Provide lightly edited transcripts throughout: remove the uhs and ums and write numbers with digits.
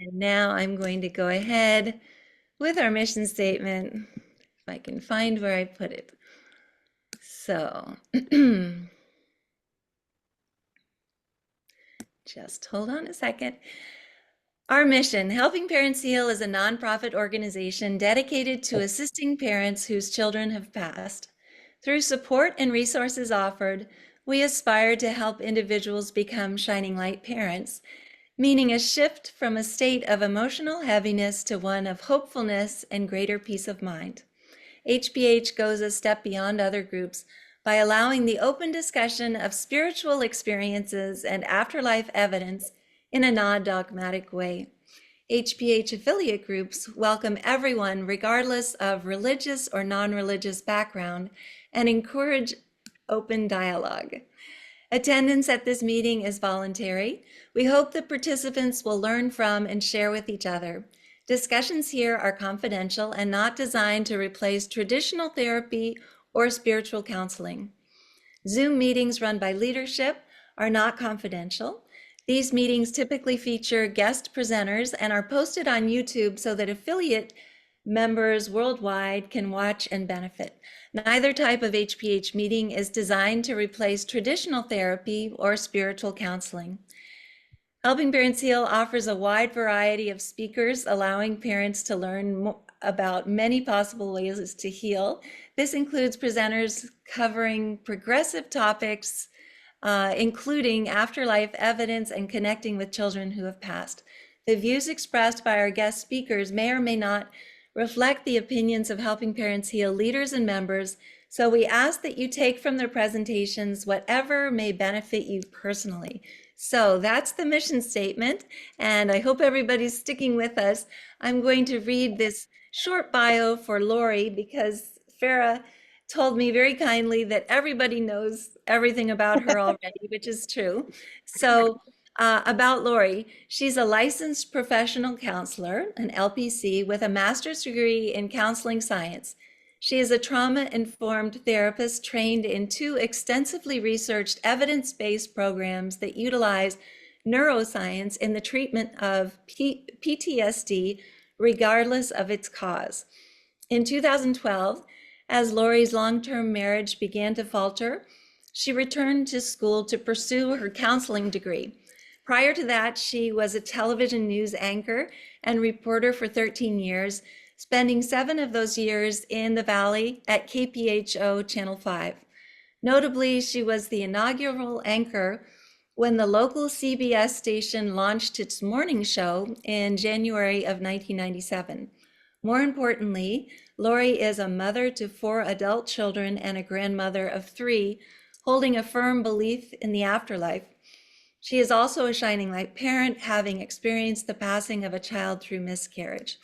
And now I'm going to go ahead with our mission statement, if I can find where I put it. So, just hold on a second. Our mission, Helping Parents Heal, is a nonprofit organization dedicated to assisting parents whose children have passed. Through support and resources offered, we aspire to help individuals become shining light parents, meaning a shift from a state of emotional heaviness to one of hopefulness and greater peace of mind. HPH goes a step beyond other groups by allowing the open discussion of spiritual experiences and afterlife evidence in a non-dogmatic way. HPH affiliate groups welcome everyone regardless of religious or non-religious background and encourage open dialogue. Attendance at this meeting is voluntary. We hope that participants will learn from and share with each other. Discussions here are confidential and not designed to replace traditional therapy or spiritual counseling. Zoom meetings run by leadership are not confidential. These meetings typically feature guest presenters and are posted on YouTube so that affiliate members worldwide can watch and benefit. Neither type of HPH meeting is designed to replace traditional therapy or spiritual counseling. Helping Parents Heal offers a wide variety of speakers, allowing parents to learn about many possible ways to heal. This includes presenters covering progressive topics, including afterlife evidence and connecting with children who have passed. The views expressed by our guest speakers may or may not reflect the opinions of Helping Parents Heal leaders and members, so we ask that you take from their presentations whatever may benefit you personally. So that's the mission statement, and I hope everybody's sticking with us. I'm going to read this short bio for Lori because Farah told me very kindly that everybody knows everything about her already, which is true. So about Lori, she's a licensed professional counselor, an LPC, with a master's degree in counseling science. She is a trauma-informed therapist trained in 2 extensively researched evidence-based programs that utilize neuroscience in the treatment of PTSD, regardless of its cause. In 2012, as Lori's long-term marriage began to falter, she returned to school to pursue her counseling degree. Prior to that, she was a television news anchor and reporter for 13 years, spending 7 of those years in the Valley at KPHO Channel 5. Notably, she was the inaugural anchor when the local CBS station launched its morning show in January of 1997. More importantly, Lori is a mother to 4 adult children and a grandmother of 3, holding a firm belief in the afterlife. She is also a shining light parent, having experienced the passing of a child through miscarriage.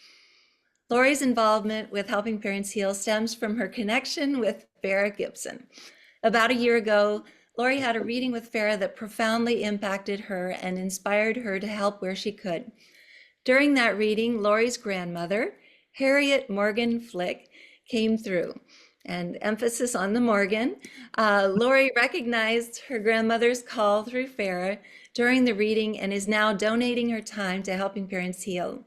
Lori's involvement with Helping Parents Heal stems from her connection with Fara Gibson. About a year ago, Lori had a reading with Fara that profoundly impacted her and inspired her to help where she could. During that reading, Lori's grandmother, Harriet Morgan Flick, came through, and emphasis on the Morgan. Lori recognized her grandmother's call through Fara during the reading and is now donating her time to Helping Parents Heal.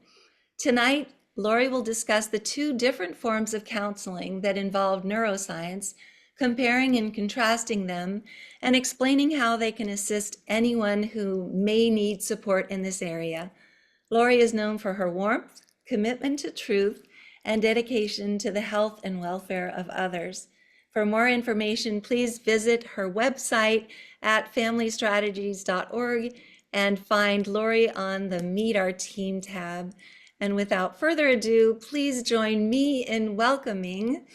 Tonight, Lori will discuss the 2 different forms of counseling that involve neuroscience, comparing and contrasting them, and explaining how they can assist anyone who may need support in this area. Lori is known for her warmth, commitment to truth, and dedication to the health and welfare of others. For more information, please visit her website at familystrategies.org and find Lori on the Meet Our Team tab. And without further ado, please join me in welcoming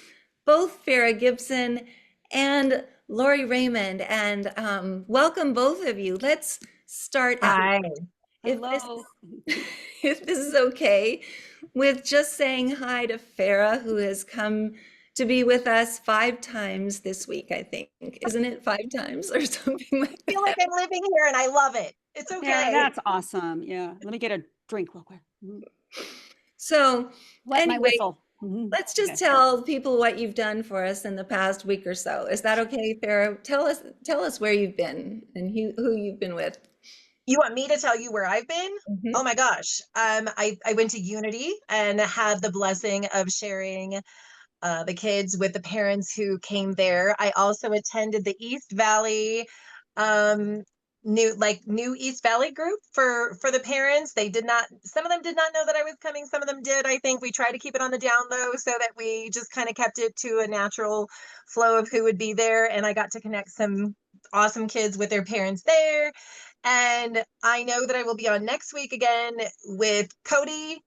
both Fara Gibson and Laurie Raymond, and welcome both of you. Let's start out. Hi. Hello. If this is okay, with just saying hi to Fara, who has come to be with us 5 times this week, I think. Isn't it 5 times or something like that? I feel like I'm living here and I love it. It's okay. Yeah, that's awesome. Yeah. Let me get a drink real quick. So Wet my anyway, whistle. let's just tell people what you've done for us in the past week or so. Is that okay, Farah? Tell us where you've been and who you've been with. You want me to tell you where I've been? Mhm. Oh my gosh. I went to Unity and had the blessing of sharing the kids with the parents who came there. I also attended the East Valley um new East Valley group for the parents. They did not, some of them did not know that I was coming, some of them did. I think we tried to keep it on the down low so that we just kind of kept it to a natural flow of who would be there, and I got to connect some awesome kids with their parents there. And I know that I will be on next week again with Cody,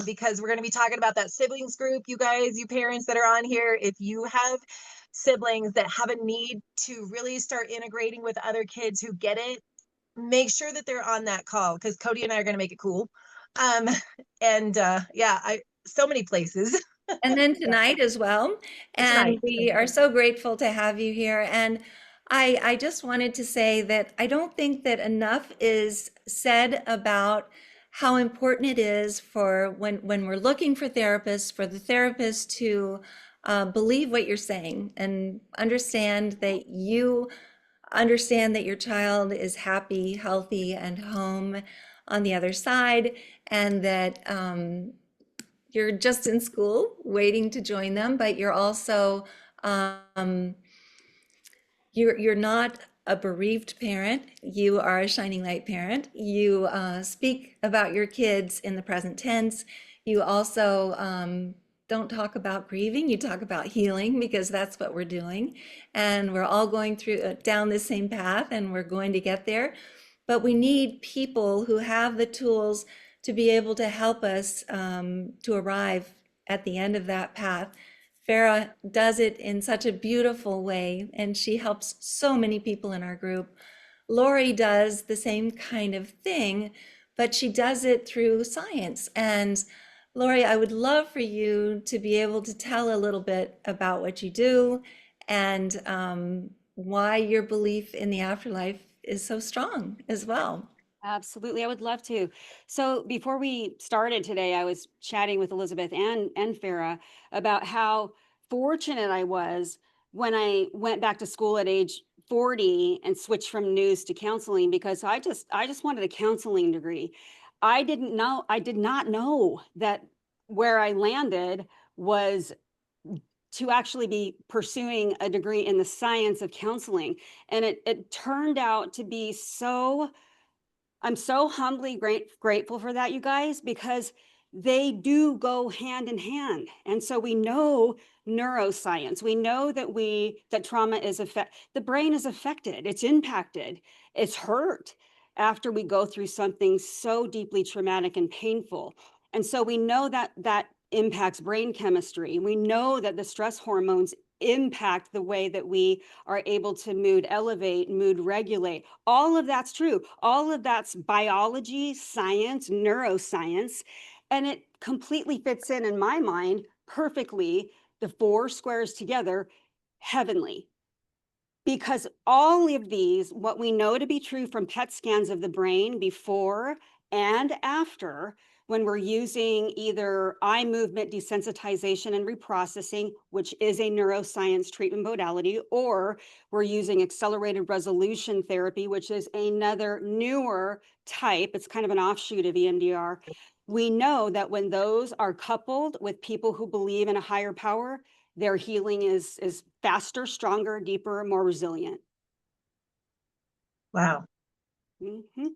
because we're going to be talking about that siblings group. You guys, you parents that are on here, if you have siblings that have a need to really start integrating with other kids who get it, make sure that they're on that call, because Cody and I are going to make it cool. Um, and yeah, so many places. And then Yeah, tonight as well. And tonight. we are so grateful to have you here. And I just wanted to say that I don't think that enough is said about how important it is for when we're looking for therapists, for the therapist to believe what you're saying and understand that your child is happy, healthy, and home on the other side, and that you're just in school waiting to join them, but you're also um, you're not a bereaved parent. You are a shining light parent. You speak about your kids in the present tense. You also don't talk about grieving. You talk about healing, because that's what we're doing, and we're all going through down this same path, and we're going to get there. But we need people who have the tools to be able to help us to arrive at the end of that path. Farah does it in such a beautiful way, and she helps so many people in our group. Lori does the same kind of thing, but she does it through science. And Lori, I would love for you to be able to tell a little bit about what you do and why your belief in the afterlife is so strong as well. Absolutely, I would love to. So before we started today, I was chatting with Elizabeth and Farah about how fortunate I was when I went back to school at age 40 and switched from news to counseling, because I just wanted a counseling degree. I did not know that where I landed was to actually be pursuing a degree in the science of counseling. And it turned out to be so, I'm so humbly grateful for that, you guys, because they do go hand in hand. And so we know neuroscience. We know that trauma is the brain is affected, it's impacted, it's hurt after we go through something so deeply traumatic and painful. And so we know that impacts brain chemistry. We know that the stress hormones impact the way that we are able to mood elevate, mood regulate. All of that's true. All of that's biology, science, neuroscience. And it completely fits in my mind, perfectly, the four squares together, heavenly. Because all of these, what we know to be true from PET scans of the brain before and after, when we're using either eye movement desensitization and reprocessing, which is a neuroscience treatment modality, or we're using accelerated resolution therapy, which is another newer type. It's kind of an offshoot of EMDR. We know that when those are coupled with people who believe in a higher power, their healing is faster, stronger, deeper, more resilient. Wow. Mhm.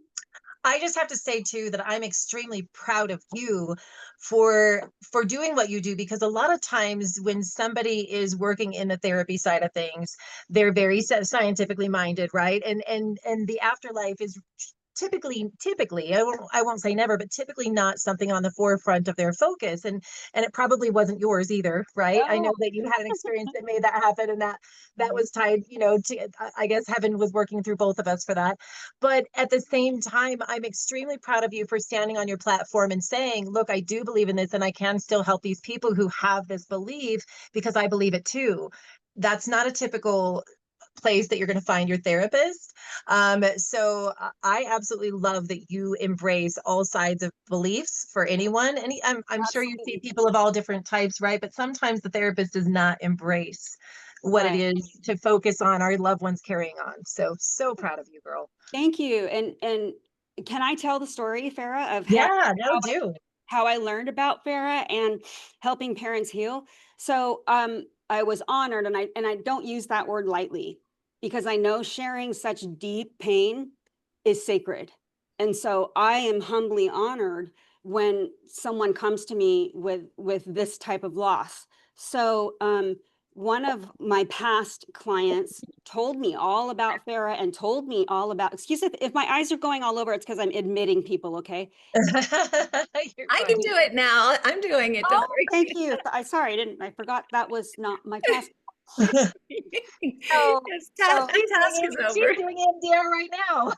I just have to say too that I'm extremely proud of you for doing what you do, because a lot of times when somebody is working in the therapy side of things, they're very scientifically minded, right? And the afterlife is typically I won't say never, but typically not something on the forefront of their focus. And it probably wasn't yours either, right? I know Oh, that you had an experience that made that happen, and that was tied, to, I guess heaven was working through both of us for that. But at the same time, I'm extremely proud of you for standing on your platform and saying, look, I do believe in this, and I can still help these people who have this belief because I believe it too. That's not a typical place that you're going to find your therapist. So I absolutely love that you embrace all sides of beliefs for anyone. I'm sure you see absolutely. people of all different types, right? But sometimes the therapist does not embrace what it Right. is to focus on our loved ones carrying on. So proud of you, girl. Thank you. And can I tell the story, Farah, of Yeah, no, do. how I learned about Farah and helping parents heal? So I was honored, and I don't use that word lightly, because I know sharing such deep pain is sacred. And so I am humbly honored when someone comes to me with this type of loss. So one of my past clients told me all about Farah and told me all about, excuse me if my eyes are going all over, it's because I'm admitting people, okay? You're I can fine. do it now. I'm doing it. Don't Oh, worry. thank you. Sorry, I forgot that was not my task. So, Yes, so that task is over. She's doing EMDR right now.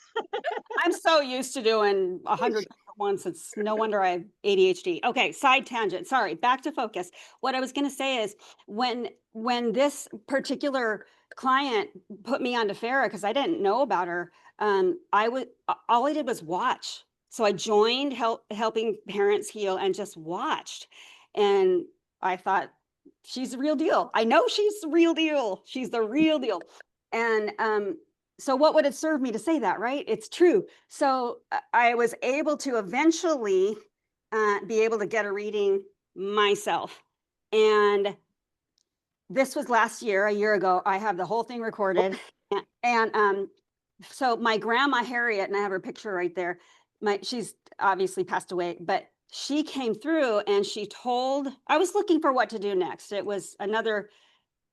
I'm so used to doing 100 things at once. It's no wonder I have ADHD. Okay, side tangent. Sorry, back to focus. What I was going to say is when this particular client put me onto Farah, because I didn't know about her, I was all I did was watch. So I joined helping parents heal and just watched, and I thought, she's the real deal. I know she's the real deal. She's the real deal. And so what would it serve me to say that, right? It's true. So I was able to eventually be able to get a reading myself. And this was last year, a year ago. I have the whole thing recorded. And so my grandma Harriet, and I have her picture right there. She's obviously passed away, but she came through and she told, I was looking for what to do next. It was another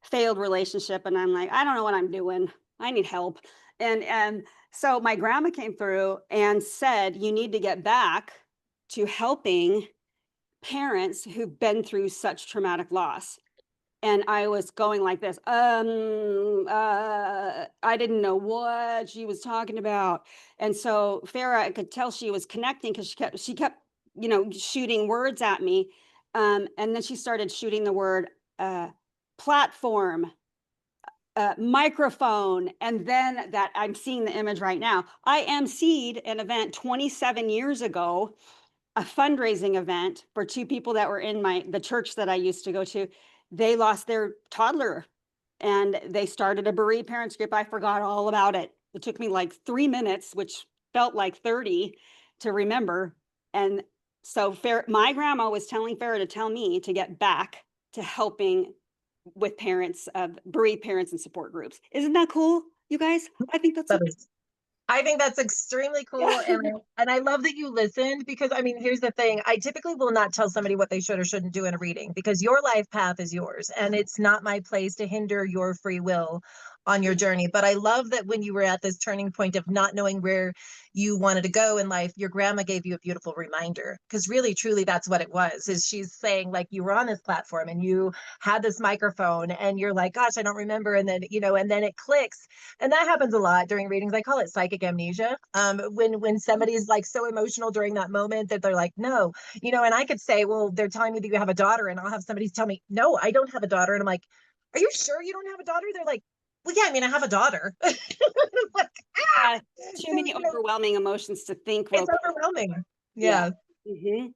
failed relationship, and I'm like, I don't know what I'm doing. I need help. And so my grandma came through and said, you need to get back to helping parents who've been through such traumatic loss. And I was going like this, I didn't know what she was talking about. And so Farah, I could tell she was connecting, because she kept, shooting words at me. And then she started shooting the word platform, microphone, and then that I'm seeing the image right now. I emceed an event 27 years ago, a fundraising event for two people that were in the church that I used to go to. They lost their toddler and they started a bereaved parents group. I forgot all about it. It took me like 3 minutes, which felt like 30 to remember. And so my grandma was telling Farah to tell me to get back to helping with parents of bereaved parents and support groups. Isn't that cool, you guys? I think that's That is I think that's extremely cool. yeah. And I love that you listened, because I mean, here's the thing. I typically will not tell somebody what they should or shouldn't do in a reading, because your life path is yours and it's not my place to hinder your free will on your journey. But I love that when you were at this turning point of not knowing where you wanted to go in life, your grandma gave you a beautiful reminder, because really truly that's what it was. Is she's saying, like, you were on this platform and you had this microphone and you're like, gosh, I don't remember, and then and then it clicks. And that happens a lot during readings. I call it psychic amnesia. When somebody's like so emotional during that moment that they're like, no, and I could say, well, they're telling me that you have a daughter, and I'll have somebody tell me, no, I don't have a daughter. And I'm like, are you sure you don't have a daughter? They're like, well, yeah, I mean, I have a daughter. Like, Yeah, too so, many overwhelming emotions to think real it's quick. overwhelming. Yeah. Yeah.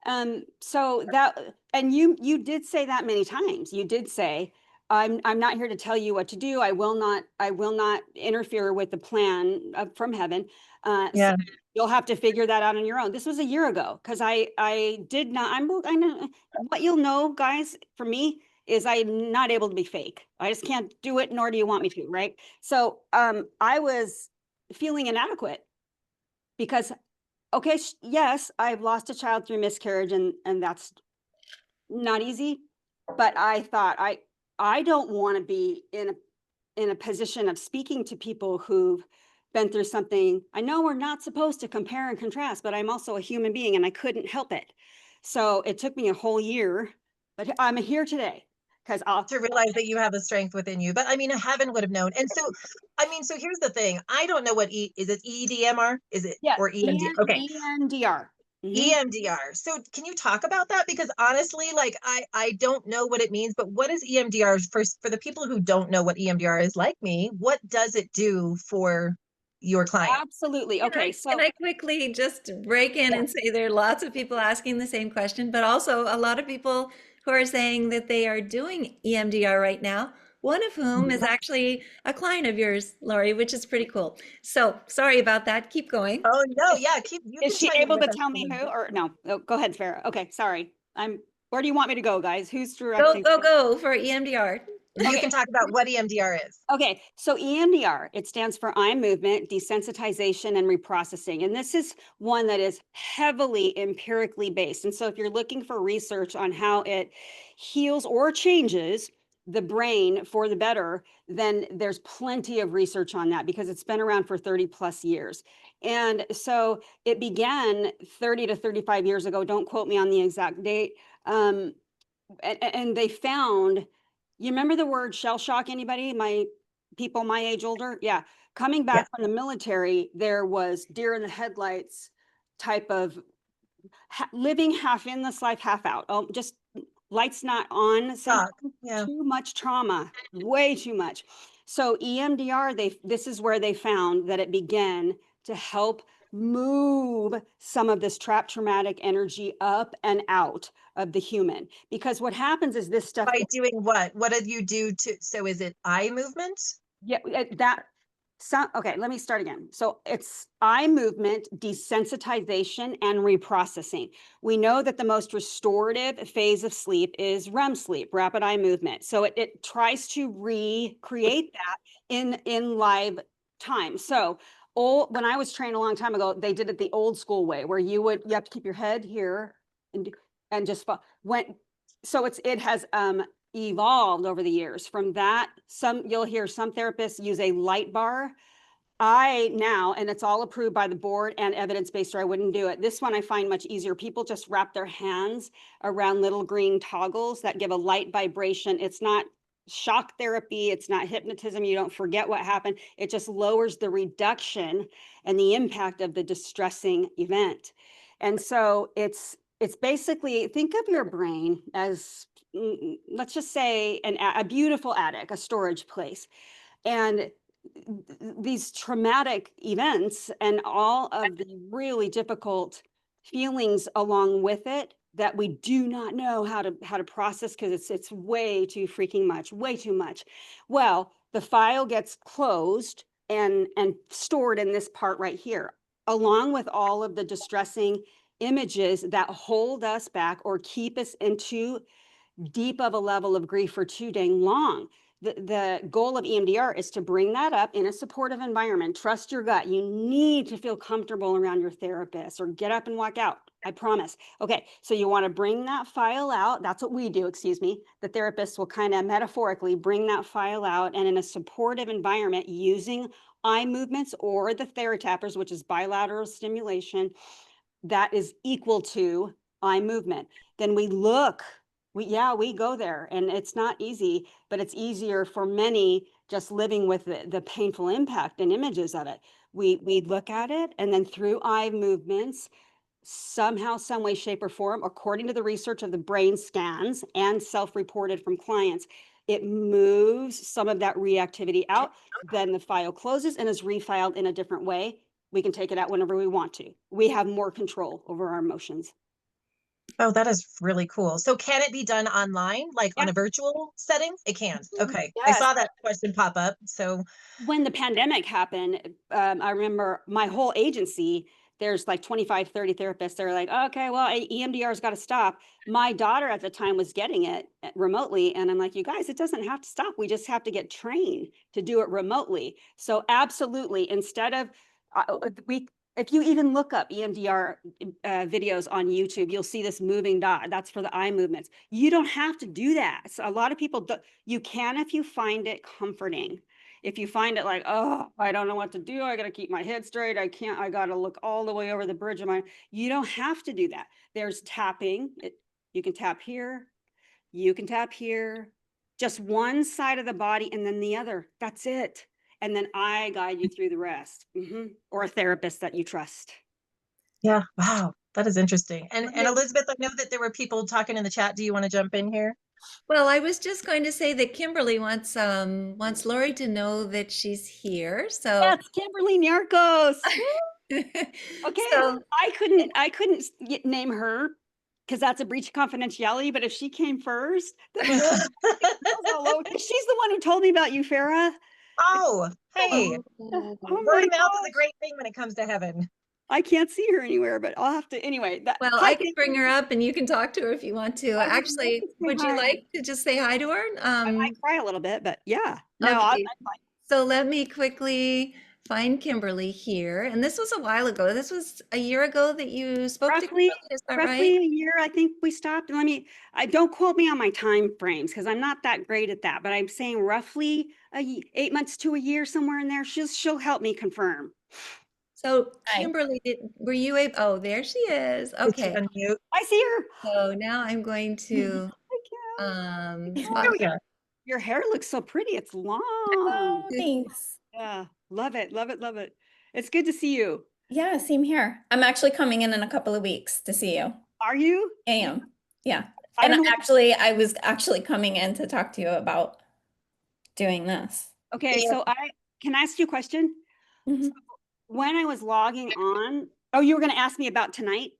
hmm So that, and you did say that many times. You did say, I'm not here to tell you what to do. I will not interfere with the plan from heaven. So Yeah. you'll have to figure that out on your own. This was a year ago, because I did not. I know what you'll know, guys. For me, is I'm not able to be fake. I just can't do it, nor do you want me to, right? So I was feeling inadequate, because okay, yes, I've lost a child through miscarriage, and that's not easy. But I thought, I don't want to be in a position of speaking to people who've been through something. I know we're not supposed to compare and contrast, but I'm also a human being, and I couldn't help it. So it took me a whole year, but I'm here today because I'll. To realize that you have the strength within you. But I mean, heaven would have known. And so, I mean, so here's the thing. I don't know what is it EDMR? Is it Yeah, or EMD? Okay. EMDR. EMDR. So can you talk about that? Because honestly, like I don't know what it means, but what is EMDR for the people who don't know what EMDR is like me? What does it do for your client? Absolutely. Can Okay, I, can so I quickly just break in yeah. and say there are lots of people asking the same question, but also a lot of people who are saying that they are doing EMDR right now, one of whom is actually a client of yours, Laurie, which is pretty cool. So sorry about that. Keep going. Oh no, Is, yeah, you is can she chime in able with to us, tell me who, Elizabeth. or no? Oh, go ahead, Farah. Okay, sorry. Where do you want me to go, guys? Who's Go, directing? go, go for EMDR. You Okay. can talk about what EMDR is. Okay, so EMDR, it stands for eye movement, desensitization, and reprocessing. And this is one that is heavily empirically based. And so if you're looking for research on how it heals or changes the brain for the better, then there's plenty of research on that because it's been around for 30 plus years. And so it began 30 to 35 years ago. Don't quote me on the exact date. And they found, you remember the word shell shock? Anybody? My people my age older? Yeah. Coming Yeah. back from the military, there was deer in the headlights type of living half in this life, half out. Oh, just lights not on. Shock. Yeah. Too much trauma, way too much. So EMDR, this is where they found that it began to help move some of this trapped traumatic energy up and out of the human. Because what happens is this stuff. By doing what? What did you do to, so is it eye movement? Yeah, okay, let me start again. So it's eye movement, desensitization, and reprocessing. We know that the most restorative phase of sleep is REM sleep, rapid eye movement. So it tries to recreate that in live time. So when I was trained a long time ago, they did it the old school way, where you have to keep your head here and just so it has evolved over the years from that. You'll hear some therapists use a light bar. And it's all approved by the board and evidence-based, or I wouldn't do it. This one I find much easier. People just wrap their hands around little green toggles that give a light vibration. It's not shock therapy. It's not hypnotism. You don't forget what happened. It just lowers the reduction and the impact of the distressing event. And so it's basically, think of your brain as, let's just say a beautiful attic, a storage place. And these traumatic events and all of the really difficult feelings along with it that we do not know how to process because it's way too freaking much, way too much. Well, the file gets closed and stored in this part right here, along with all of the distressing images that hold us back or keep us into deep of a level of grief for too dang long. The goal of EMDR is to bring that up in a supportive environment. Trust your gut. You need to feel comfortable around your therapist, or get up and walk out. I promise. Okay, so you want to bring that file out. That's what we do, excuse me. The therapist will kind of metaphorically bring that file out, and in a supportive environment using eye movements or the TheraTappers, which is bilateral stimulation, that is equal to eye movement. Then we go there, and it's not easy, but it's easier for many just living with the painful impact and images of it. We look at it, and then through eye movements, somehow, some way, shape, or form, according to the research of the brain scans and self-reported from clients, it moves some of that reactivity out. Then the file closes and is refiled in a different way. We can take it out whenever we want to. We have more control over our emotions. Oh, that is really cool. So can it be done online, like on Yeah. a virtual setting? It can. Okay. I Yes. saw that question pop up. So When the pandemic happened, I remember my whole agency, there's like 25, 30 therapists. They're like, okay, well, EMDR's got to stop. My daughter at the time was getting it remotely. And I'm like, you guys, it doesn't have to stop. We just have to get trained to do it remotely. So absolutely, instead of, if you even look up EMDR videos on YouTube, you'll see this moving dot. That's for the eye movements. You don't have to do that. So a lot of people, you can if you find it comforting. If you find it like, oh, I don't know what to do, I got to keep my head straight, I got to look all the way over the bridge of you don't have to do that. There's tapping. You can tap here, you can tap here, just one side of the body and then the other. That's it. And then I guide you through the rest. Or a therapist that you trust. yeah, wow, that is interesting. And Elizabeth, I know that there were people talking in the chat. Do you want to jump in here? Well, I was just going to say that Kimberly wants Laurie to know that she's here. So That's Kimberly Narcos. Okay, so I couldn't name her because that's a breach of confidentiality. But if she came first, then all over. She's the one who told me about you, Farah. Oh, hey, Oh word my of mouth is a gosh. great thing when it comes to heaven. I can't see her anywhere, but I'll have to anyway. Well, I can bring her up and you can talk to her if you want to. I would love Actually, to say would you hi. like to just say hi to her? I might cry a little bit, but yeah. No, Okay, I'm fine. so let me quickly find Kimberly here. And this was a while ago. This was a year ago that you spoke to Roughly, Kimberly, is that right? roughly a year, I think we stopped. I don't quote me on my time frames because I'm not that great at that, but I'm saying roughly 8 months to a year, somewhere in there. She'll help me confirm. So Hi. Kimberly, were you able, oh, there she is. Did you Okay, unmute? I see her. so now I'm going to, Hi, Kim. There we go. Your hair looks so pretty. It's long. Oh, thanks. Yeah, love it, love it, love it. It's good to see you. Yeah, same here. I'm actually coming in a couple of weeks to see you. Are you? I am. Yeah. I And don't know. I was actually coming in to talk to you about doing this. Okay, Yeah. so I can I ask you a question? Mhm. When I was logging on, oh, you were going to ask me about tonight?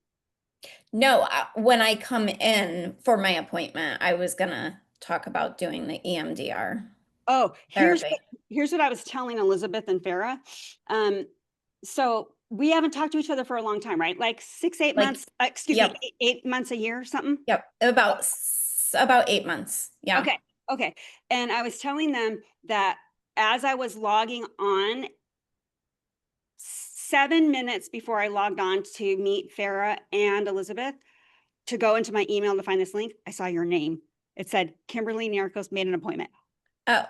No, when I come in for my appointment, I was gonna talk about doing the EMDR Oh, therapy. here's what I was telling Elizabeth and Farah. So we haven't talked to each other for a long time, right? Like 6, 8 Like, months, excuse yep. me, 8 months, a year or something? Yep, about 8 months. Yeah. Okay, okay. And I was telling them that as I was logging on, 7 minutes before I logged on to meet Farah and Elizabeth, to go into my email to find this link, I saw your name. It said Kimberly Narcos made an appointment. Oh.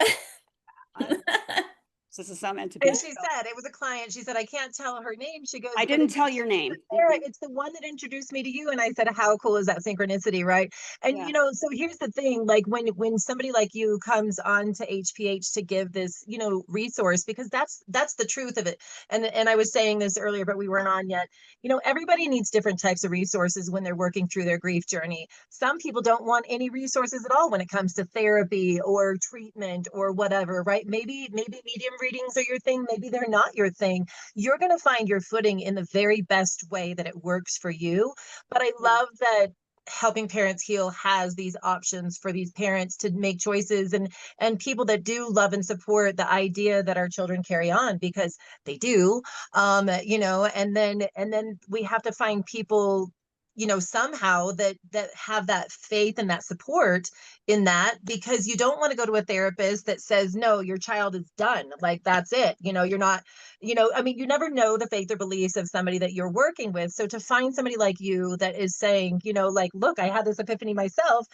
This is so meant to be. And she said, it was a client. She said, I can't tell her name. She goes, I "But didn't it's tell your name. Sarah, it's the one that introduced me to you." And I said, how cool is that synchronicity, right? And Yeah. so here's the thing, like when somebody like you comes on to HPH to give this, resource, because that's the truth of it. And I was saying this earlier, but we weren't on yet. Everybody needs different types of resources when they're working through their grief journey. Some people don't want any resources at all when it comes to therapy or treatment or whatever, right? Maybe medium readings are your thing, maybe they're not your thing. You're going to find your footing in the very best way that it works for you. But I love that Helping Parents Heal has these options for these parents to make choices, and people that do love and support the idea that our children carry on, because they do. And then we have to find people, somehow that have that faith and that support in that, because you don't want to go to a therapist that says, no, your child is done, like that's it, you're not, I mean, you never know the faith or beliefs of somebody that you're working with. So to find somebody like you that is saying, like, look, I had this epiphany myself,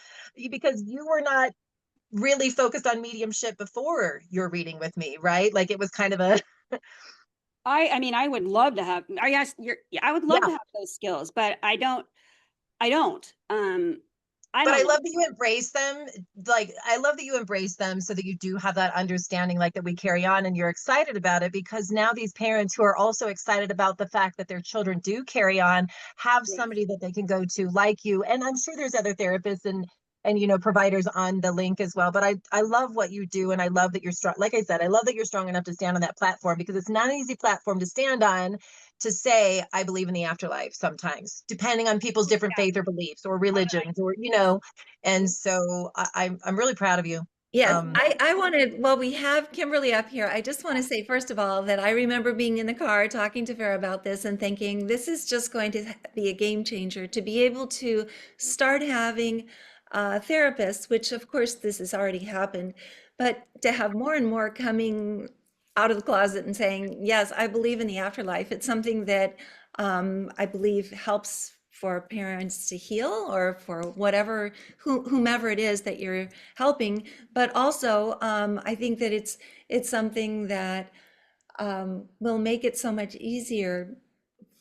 because you were not really focused on mediumship before your reading with me, right? Like it was kind of a I mean, I would love to have, I would love yeah. to have those skills, but I don't. I don't But I know. love that you embrace them. Like, I love that you embrace them so that you do have that understanding, like that we carry on, and you're excited about it, because now these parents who are also excited about the fact that their children do carry on have Yes. somebody that they can go to like you. And I'm sure there's other therapists and providers on the link as well. But I love what you do, and I love that you're strong. Like I said, I love that you're strong enough to stand on that platform, because it's not an easy platform to stand on, to say I believe in the afterlife sometimes, depending on people's different Yeah. faith or beliefs or religions, or and so I'm really proud of you. Yes, I wanted, well, we have Kimberly up here. I just want to say, first of all, that I remember being in the car talking to Farah about this and thinking, this is just going to be a game changer to be able to start having therapists, which of course this has already happened, but to have more and more coming out of the closet and saying, yes, I believe in the afterlife. It's something that I believe helps for parents to heal, or for whatever, whomever it is that you're helping. But also, I think that it's something that will make it so much easier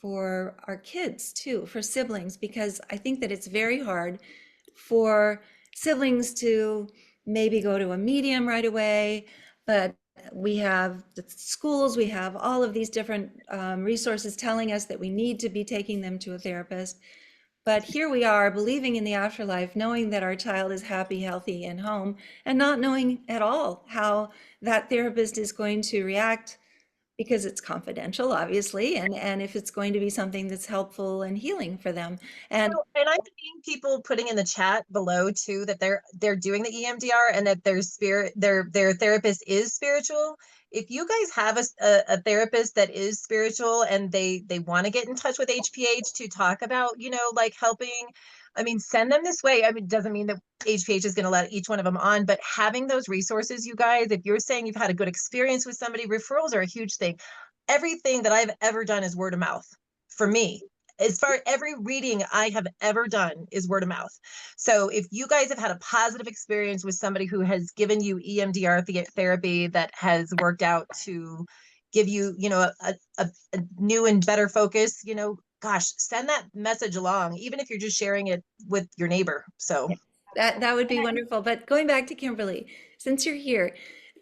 for our kids too, for siblings, because I think that it's very hard for siblings to maybe go to a medium right away, but we have the schools, we have all of these different resources telling us that we need to be taking them to a therapist. But here we are believing in the afterlife, knowing that our child is happy, healthy, and home, and not knowing at all how that therapist is going to react because it's confidential, obviously, and if it's going to be something that's helpful and healing for them. And and I'm seeing people putting in the chat below too that they're doing the EMDR and that their therapist is spiritual. If you guys have a therapist that is spiritual and they want to get in touch with HPH to talk about, like helping, I mean, send them this way. I mean, it doesn't mean that HPH is going to let each one of them on, but having those resources, you guys, if you're saying you've had a good experience with somebody, referrals are a huge thing. Everything that I've ever done is word of mouth for me. As far every reading I have ever done is word of mouth. So if you guys have had a positive experience with somebody who has given you EMDR therapy that has worked out to give you, a new and better focus, gosh, send that message along, even if you're just sharing it with your neighbor. So that would be wonderful. But going back to Kimberly, since you're here,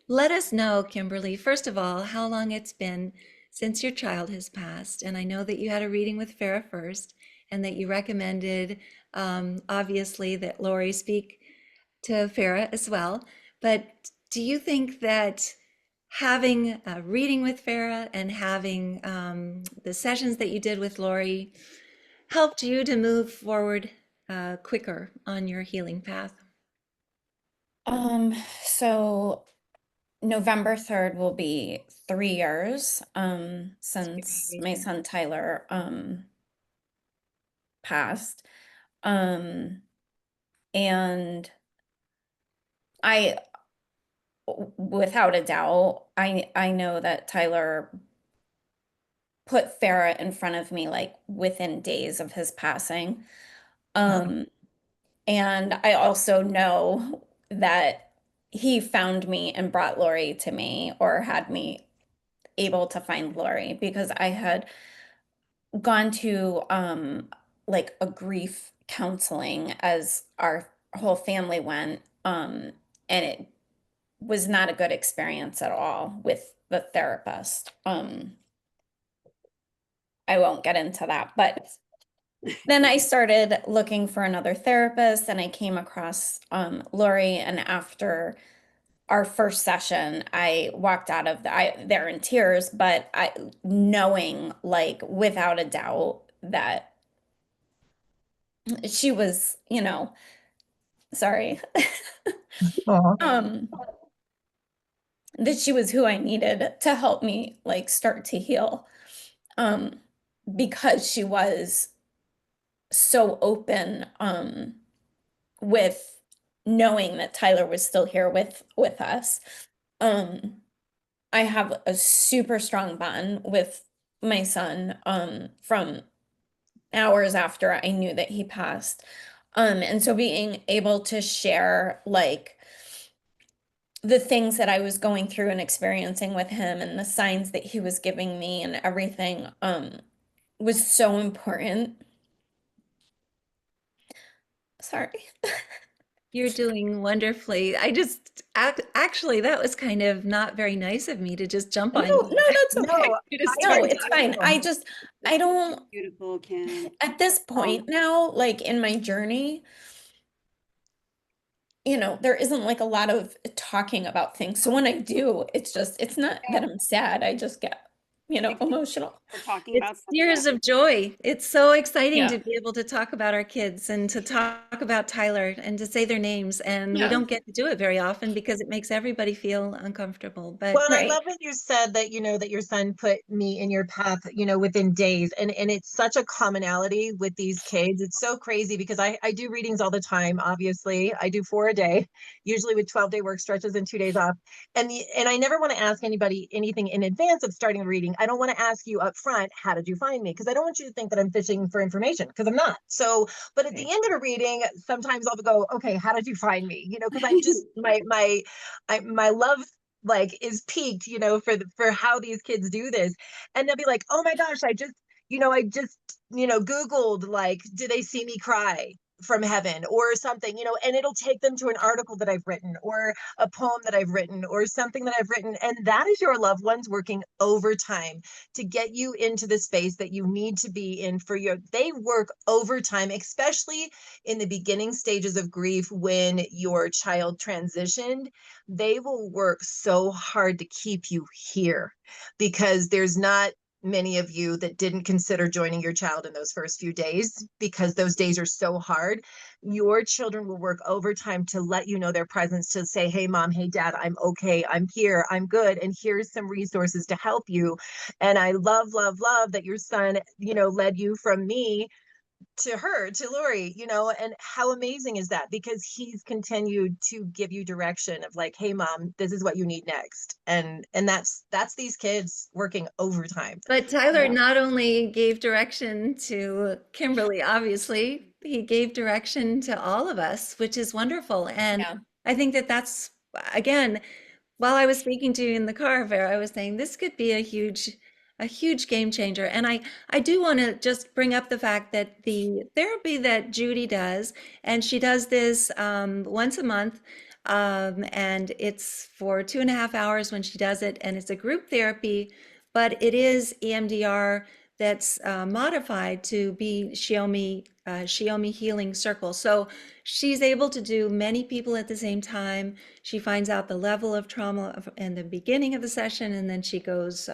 let us know, Kimberly, first of all, how long it's been since your child has passed. And I know that you had a reading with Farah first, and that you recommended, obviously, that Lori speak to Farah as well. But do you think that having a reading with Farah and having the sessions that you did with Lori helped you to move forward quicker on your healing path? So November 3rd will be 3 years since my Amazing. son Tyler passed. Um and I without a doubt, I know that Tyler put Farah in front of me like within days of his passing. Um and I also know that he found me and brought Lori to me, or had me able to find Lori, because I had gone to like a grief counseling as our whole family went, and it was not a good experience at all with the therapist. I won't get into that, but then I started looking for another therapist, and I came across Lori, and after our first session, I walked out of there in tears, but knowing like without a doubt that she was, sorry, Aw. um, that she was who I needed to help me like start to heal. Um, because she was so open, with knowing that Tyler was still here with us. Um, I have a super strong bond with my son, from hours after I knew that he passed. And so being able to share like the things that I was going through and experiencing with him, and the signs that he was giving me and everything, was so important. Sorry. You're doing wonderfully. I just actually, that was kind of not very nice of me to just jump No, on no, that's No, okay. you to I No, start. think it's fine. I don't, Beautiful, Kim. at this point now, like in my journey, there isn't like a lot of talking about things. So when I do, it's not that I'm sad. I just get, emotional. We're talking It's about stuff. tears of joy. It's so exciting Yeah. to be able to talk about our kids and to talk about Tyler and to say their names. And we Yeah. don't get to do it very often because it makes everybody feel uncomfortable. But Well, and I Right. love that you said that, that your son put me in your path, within days. And it's such a commonality with these kids. It's so crazy because I do readings all the time, obviously. I do 4 a day, usually with 12-day work stretches and 2 days off. And I never want to ask anybody anything in advance of starting a reading. I don't want to ask you up front, how did you find me? Because I don't want you to think that I'm fishing for information, because I'm not. So, but at the end of a reading, sometimes I'll go, okay, how did you find me? Because I'm just my love like is peaked, for how these kids do this. And they'll be like, oh my gosh, I just Googled, like, do they see me cry? from heaven or something, and it'll take them to an article that I've written or a poem that I've written or something that I've written. And that is your loved ones working overtime to get you into the space that you need to be in they work overtime, especially in the beginning stages of grief when your child transitioned. They will work so hard to keep you here because there's not many of you that didn't consider joining your child in those first few days because those days are so hard. Your children will work overtime to let you know their presence, to say, hey, mom, hey, dad, I'm okay. I'm here. I'm good. And here's some resources to help you. And I love, love, love that your son, led you from me to her, to Lori, and how amazing is that? Because he's continued to give you direction of like, hey mom, this is what you need next. And that's these kids working overtime. But Tyler not only gave direction to Kimberly, obviously, he gave direction to all of us, which is wonderful. And I think that that's, again, while I was speaking to you in the car, Vera, I was saying this could be a huge game changer. And I do want to just bring up the fact that the therapy that Judy does, and she does this once a month, and it's for 2.5 hours when she does it, and it's a group therapy, but it is EMDR that's modified to be Shiomi Healing Circle. So she's able to do many people at the same time. She finds out the level of trauma in the beginning of the session, and then she goes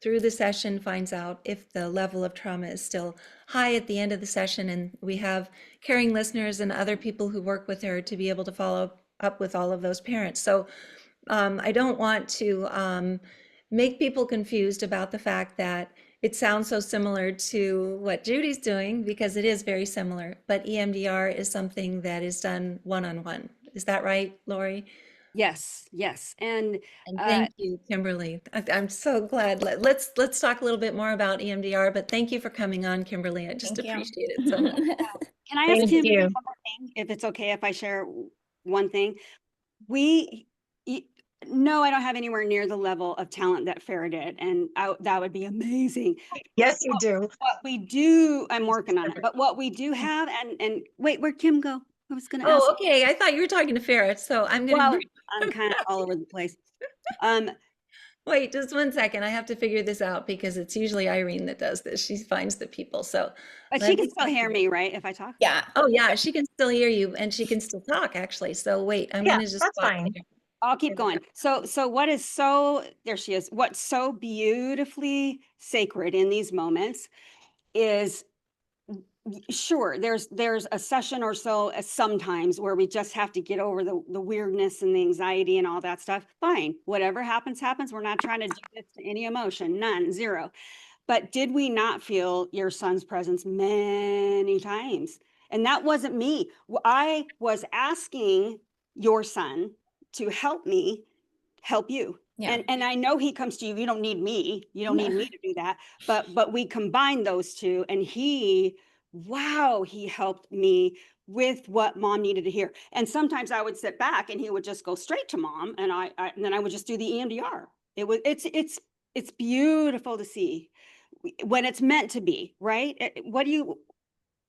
through the session, finds out if the level of trauma is still high at the end of the session. And we have caring listeners and other people who work with her to be able to follow up with all of those parents. So I don't want to make people confused about the fact that it sounds so similar to what Judy's doing, because it is very similar, but EMDR is something that is done one-on-one. Is that right, Lori? Yes, yes. And thank you, Kimberly. I'm so glad. Let's talk a little bit more about EMDR, but thank you for coming on, Kimberly. I just appreciate it so much. Can I ask you one more thing, if it's okay if I share one thing? No, I don't have anywhere near the level of talent that Farah did, and that would be amazing. Yes, you do. What we do, I'm working on it, but what we do have, and wait, where'd Kim go? I was going to ask. Oh, okay. I thought you were talking to Farah, so I'm going to. Well, I'm kind of all over the place. Wait, just one second. I have to figure this out because it's usually Irene that does this. She finds the people. So, but she can still hear me, right? If I talk? Yeah. Oh, yeah. She can still hear you, and she can still talk, actually. So wait, I'm going to just. That's fine. I'll keep going. So there she is. What's so beautifully sacred in these moments is, sure, there's a session or so sometimes where we just have to get over the weirdness and the anxiety and all that stuff. Fine. Whatever happens, happens. We're not trying to do this to any emotion, none, zero. But did we not feel your son's presence many times? And that wasn't me. I was asking your son to help me help you. Yeah. And I know he comes to you. You don't need me. You don't need me to do that. But we combined those two, and he helped me with what mom needed to hear. And sometimes I would sit back and he would just go straight to mom, and and then I would just do the EMDR. It's beautiful to see when it's meant to be, right?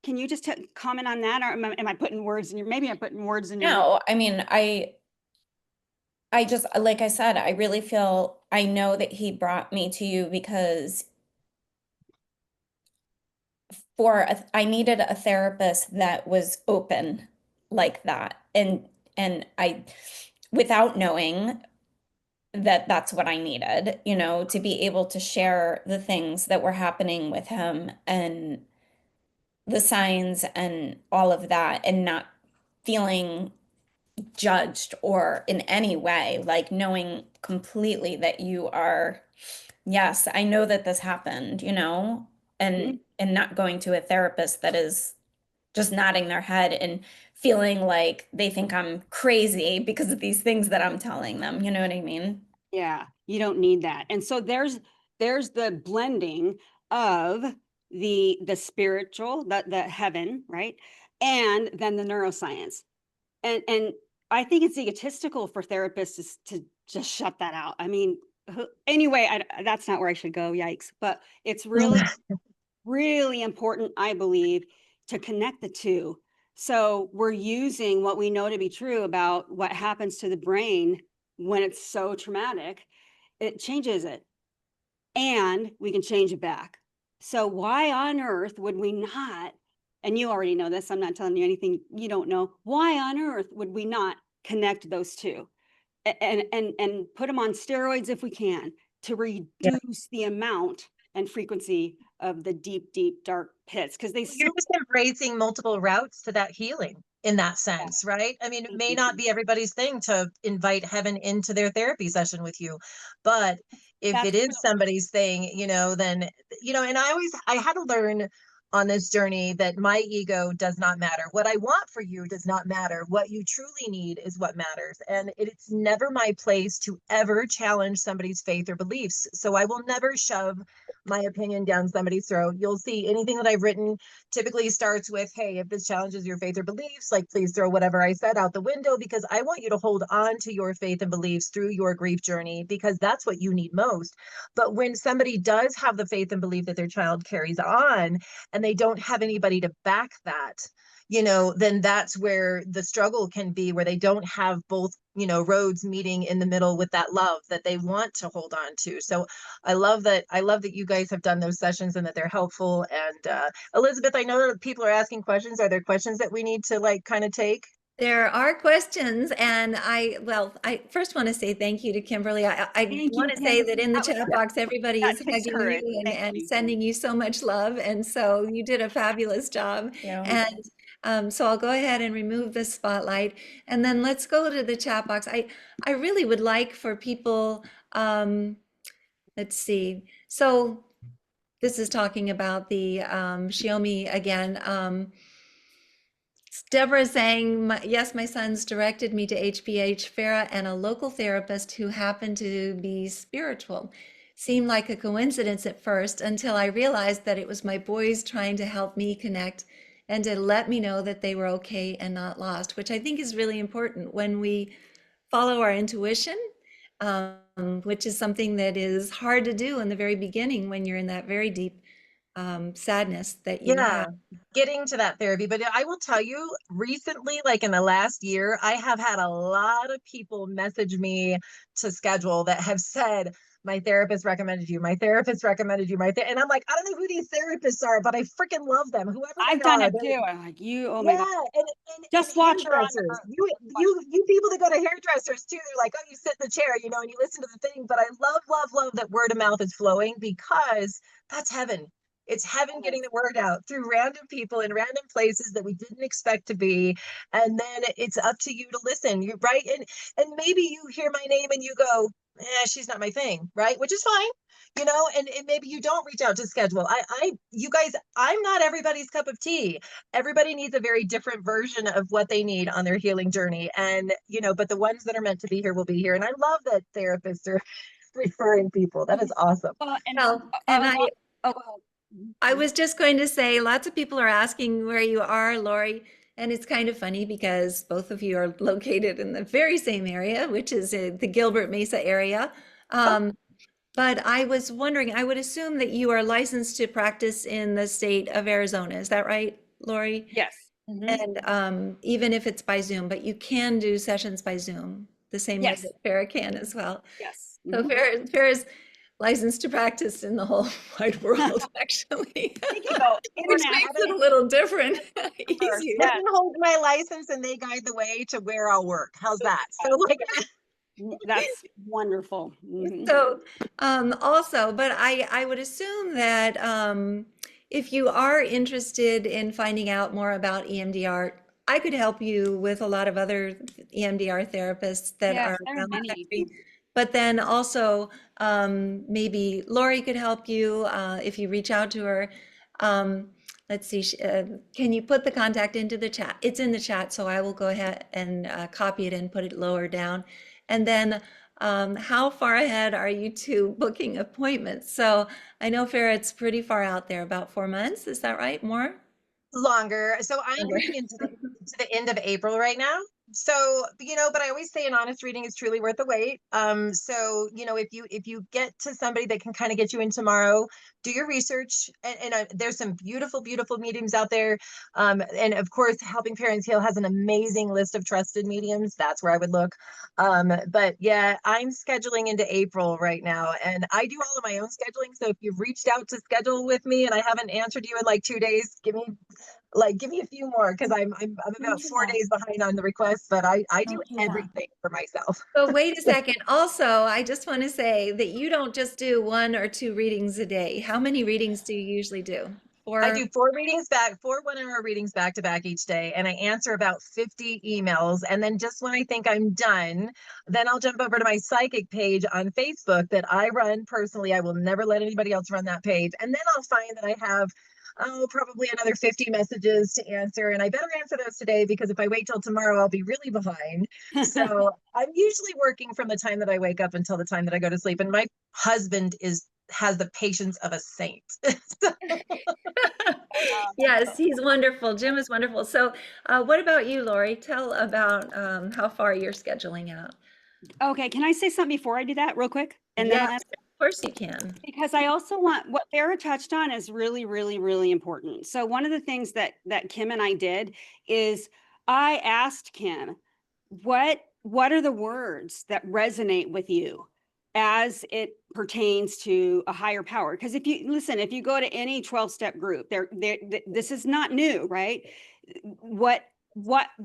Can you just comment on that? Or am I putting words in your, maybe I'm putting words in your. No, I mean, I just, like I said, I really feel, I know that he brought me to you because I needed a therapist that was open like that. And I, without knowing that that's what I needed, to be able to share the things that were happening with him and the signs and all of that, and not feeling judged or in any way, like knowing completely that you are, yes, I know that this happened, and not going to a therapist that is just nodding their head and feeling like they think I'm crazy because of these things that I'm telling them. You know what I mean? Yeah, you don't need that. And so there's the blending of the spiritual, the heaven, right? And then the neuroscience. And I think it's egotistical for therapists to just shut that out. I mean, anyway, that's not where I should go. Yikes. But it's really, really important, I believe, to connect the two. So we're using what we know to be true about what happens to the brain when it's so traumatic. It changes it, and we can change it back. So why on earth would we not, and you already know this, I'm not telling you anything you don't know, why on earth would we not connect those two and put them on steroids if we can, to reduce the amount and frequency of the deep, deep, dark pits? Because they You're just embracing multiple routes to that healing in that sense, right? I mean, it may not be everybody's thing to invite heaven into their therapy session with you, but if it That's is somebody's thing, then, and I had to learn on this journey that my ego does not matter. What I want for you does not matter. What you truly need is what matters. And it's never my place to ever challenge somebody's faith or beliefs. So I will never shove my opinion down somebody's throat. You'll see anything that I've written typically starts with, hey, if this challenges your faith or beliefs, like, please throw whatever I said out the window, because I want you to hold on to your faith and beliefs through your grief journey, because that's what you need most. But when somebody does have the faith and belief that their child carries on, and they don't have anybody to back that, then that's where the struggle can be, where they don't have both, roads meeting in the middle with that love that they want to hold on to. So I love that you guys have done those sessions and that they're helpful. And Elizabeth, I know that people are asking questions. Are there questions that we need to kind of take? There are questions, and I first want to say thank you to Kimberly. I Thank want you, to say that in the That was- chat box, everybody that is takes hugging courage. you Thank and you. sending you so much love. And so you did a fabulous job. Yeah. And so I'll go ahead and remove the spotlight. And then let's go to the chat box. I really would like for people, let's see. So this is talking about the Shiomi again. Deborah saying, yes, my sons directed me to HPH, Farah, and a local therapist who happened to be spiritual. Seemed like a coincidence at first until I realized that it was my boys trying to help me connect and to let me know that they were okay and not lost, which I think is really important when we follow our intuition, which is something that is hard to do in the very beginning when you're in that very deep sadness that you Yeah, have. getting to that therapy. But I will tell you, recently, like in the last year, I have had a lot of people message me to schedule that have said, my therapist recommended you, my therapist recommended you, and I'm like, I don't know who these therapists are, but I freaking love them, whoever they I've done are. it too. I'm like, oh my God. Yeah, and Just watch her on hairdressers. her. You people that go to hairdressers too, they're like, oh, you sit in the chair, and you listen to the thing. But I love that word of mouth is flowing, because that's heaven. It's heaven getting the word out through random people in random places that we didn't expect to be. And then it's up to you to listen. You're right. And maybe you hear my name and you go, she's not my thing, right? Which is fine. And maybe you don't reach out to schedule. You guys, I'm not everybody's cup of tea. Everybody needs a very different version of what they need on their healing journey. And, but the ones that are meant to be here will be here. And I love that therapists are referring people. That is awesome. Well, and, Well, and go ahead. I was just going to say, lots of people are asking where you are, Lori, and it's kind of funny because both of you are located in the very same area, which is the Gilbert Mesa area. But I was wondering, I would assume that you are licensed to practice in the state of Arizona. Is that right, Lori? Yes. And even if it's by Zoom, but you can do sessions by Zoom, the same way Yes. that Farah can as well. Yes. So Farah's licensed to practice in the whole wide world, actually. You can go Which makes international. it a little different, easier. I can hold my license and they guide the way to where I'll work. How's that? So That's wonderful. So also, but I would assume that if you are interested in finding out more about EMDR, I could help you with a lot of other EMDR therapists that Yes, are there are around the many. country. But then also maybe Lori could help you if you reach out to her. Let's see, can you put the contact into the chat? It's in the chat, so I will go ahead and copy it and put it lower down. And then how far ahead are you to booking appointments? So I know, Farah, it's pretty far out there, about 4 months. Is that right? More? longer. So I'm Longer. looking into the end of April right now. So, but I always say an honest reading is truly worth the wait. So, if you get to somebody that can kind of get you in tomorrow, do your research. And there's some beautiful, beautiful mediums out there. And of course, Helping Parents Heal has an amazing list of trusted mediums. That's where I would look. But yeah, I'm scheduling into April right now, and I do all of my own scheduling. So if you've reached out to schedule with me and I haven't answered you in like 2 days, give me a few more, because I'm Don't about do 4 days behind on the request, but I do Don't do that. everything for myself. But wait a second. Also, I just want to say that you don't just do 1 or 2 readings a day. How many readings do you usually do? I Or do 4 1-hour readings back to back each day, and I answer about 50 emails. And then just when I think I'm done, then I'll jump over to my psychic page on Facebook that I run personally. I will never let anybody else run that page. And then I'll find that I have probably another 50 messages to answer. And I better answer those today, because if I wait till tomorrow, I'll be really behind. So I'm usually working from the time that I wake up until the time that I go to sleep. And my husband has the patience of a saint. yes, he's wonderful. Jim is wonderful. So, what about you, Lori? Tell about how far you're scheduling out. Okay, can I say something before I do that real quick? And then Yes, I'll ask, of course you can. because I also want, what Farah touched on is really, really, really important. So one of the things that Kim and I did is I asked Kim, what are the words that resonate with you as it pertains to a higher power? Because if you go to any 12-step group, this is not new, right? What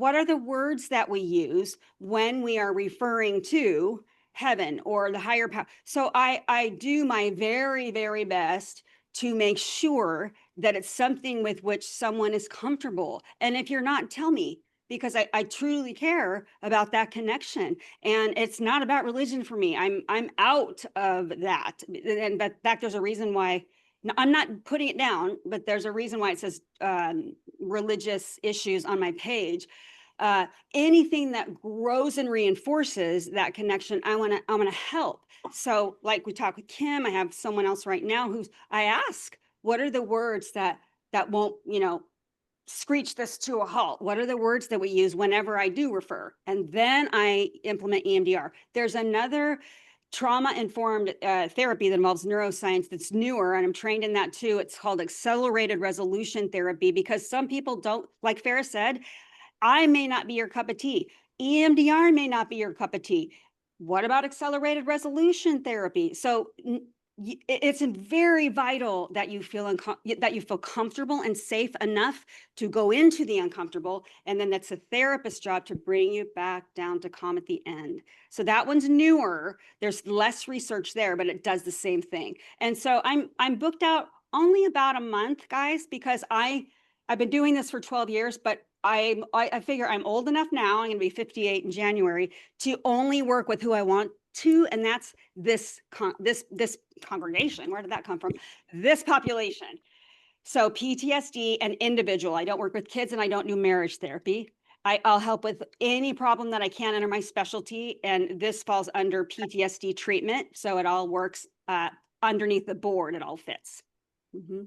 are the words that we use when we are referring to heaven or the higher power? So I do my very, very best to make sure that it's something with which someone is comfortable. And if you're not, tell me, because I truly care about that connection. And it's not about religion for me. I'm out of that. And in fact, there's a reason why. I'm not putting it down, but there's a reason why it says religious issues on my page. Anything that grows and reinforces that connection, I want to help. So like we talked with Kim, I have someone else right now I ask, what are the words that won't, screech this to a halt? What are the words that we use whenever I do refer? And then I implement EMDR. There's another trauma-informed therapy that involves neuroscience that's newer, and I'm trained in that too. It's called accelerated resolution therapy, because some people don't, like Farah said, I may not be your cup of tea. EMDR may not be your cup of tea. What about accelerated resolution therapy? So it's very vital that you feel comfortable and safe enough to go into the uncomfortable, and then that's a therapist's job to bring you back down to calm at the end. So that one's newer. There's less research there, but it does the same thing. And so I'm booked out only about a month, guys, because I've been doing this for 12 years, but I figure I'm old enough now, I'm going to be 58 in January, to only work with who I want to, and that's this congregation. Where did that come from? This population. So PTSD and individual. I don't work with kids, and I don't do marriage therapy. I'll help with any problem that I can under my specialty, and this falls under PTSD treatment. So it all works underneath the board. It all fits. Mm-hmm.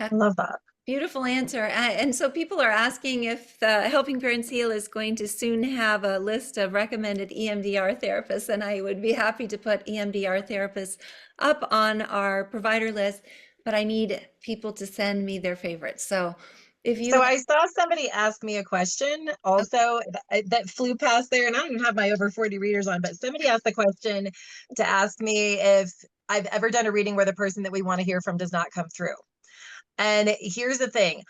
I love that. Beautiful answer. And so people are asking if Helping Parents Heal is going to soon have a list of recommended EMDR therapists, and I would be happy to put EMDR therapists up on our provider list, but I need people to send me their favorites. So if you... So I saw somebody ask me a question also that flew past there, and I don't even have my over 40 readers on, but somebody asked the question to ask me if I've ever done a reading where the person that we want to hear from does not come through. And here's the thing.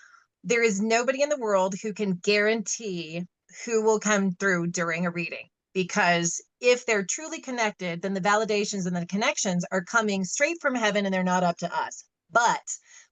There is nobody in the world who can guarantee who will come through during a reading, because if they're truly connected, then the validations and the connections are coming straight from heaven, and they're not up to us. But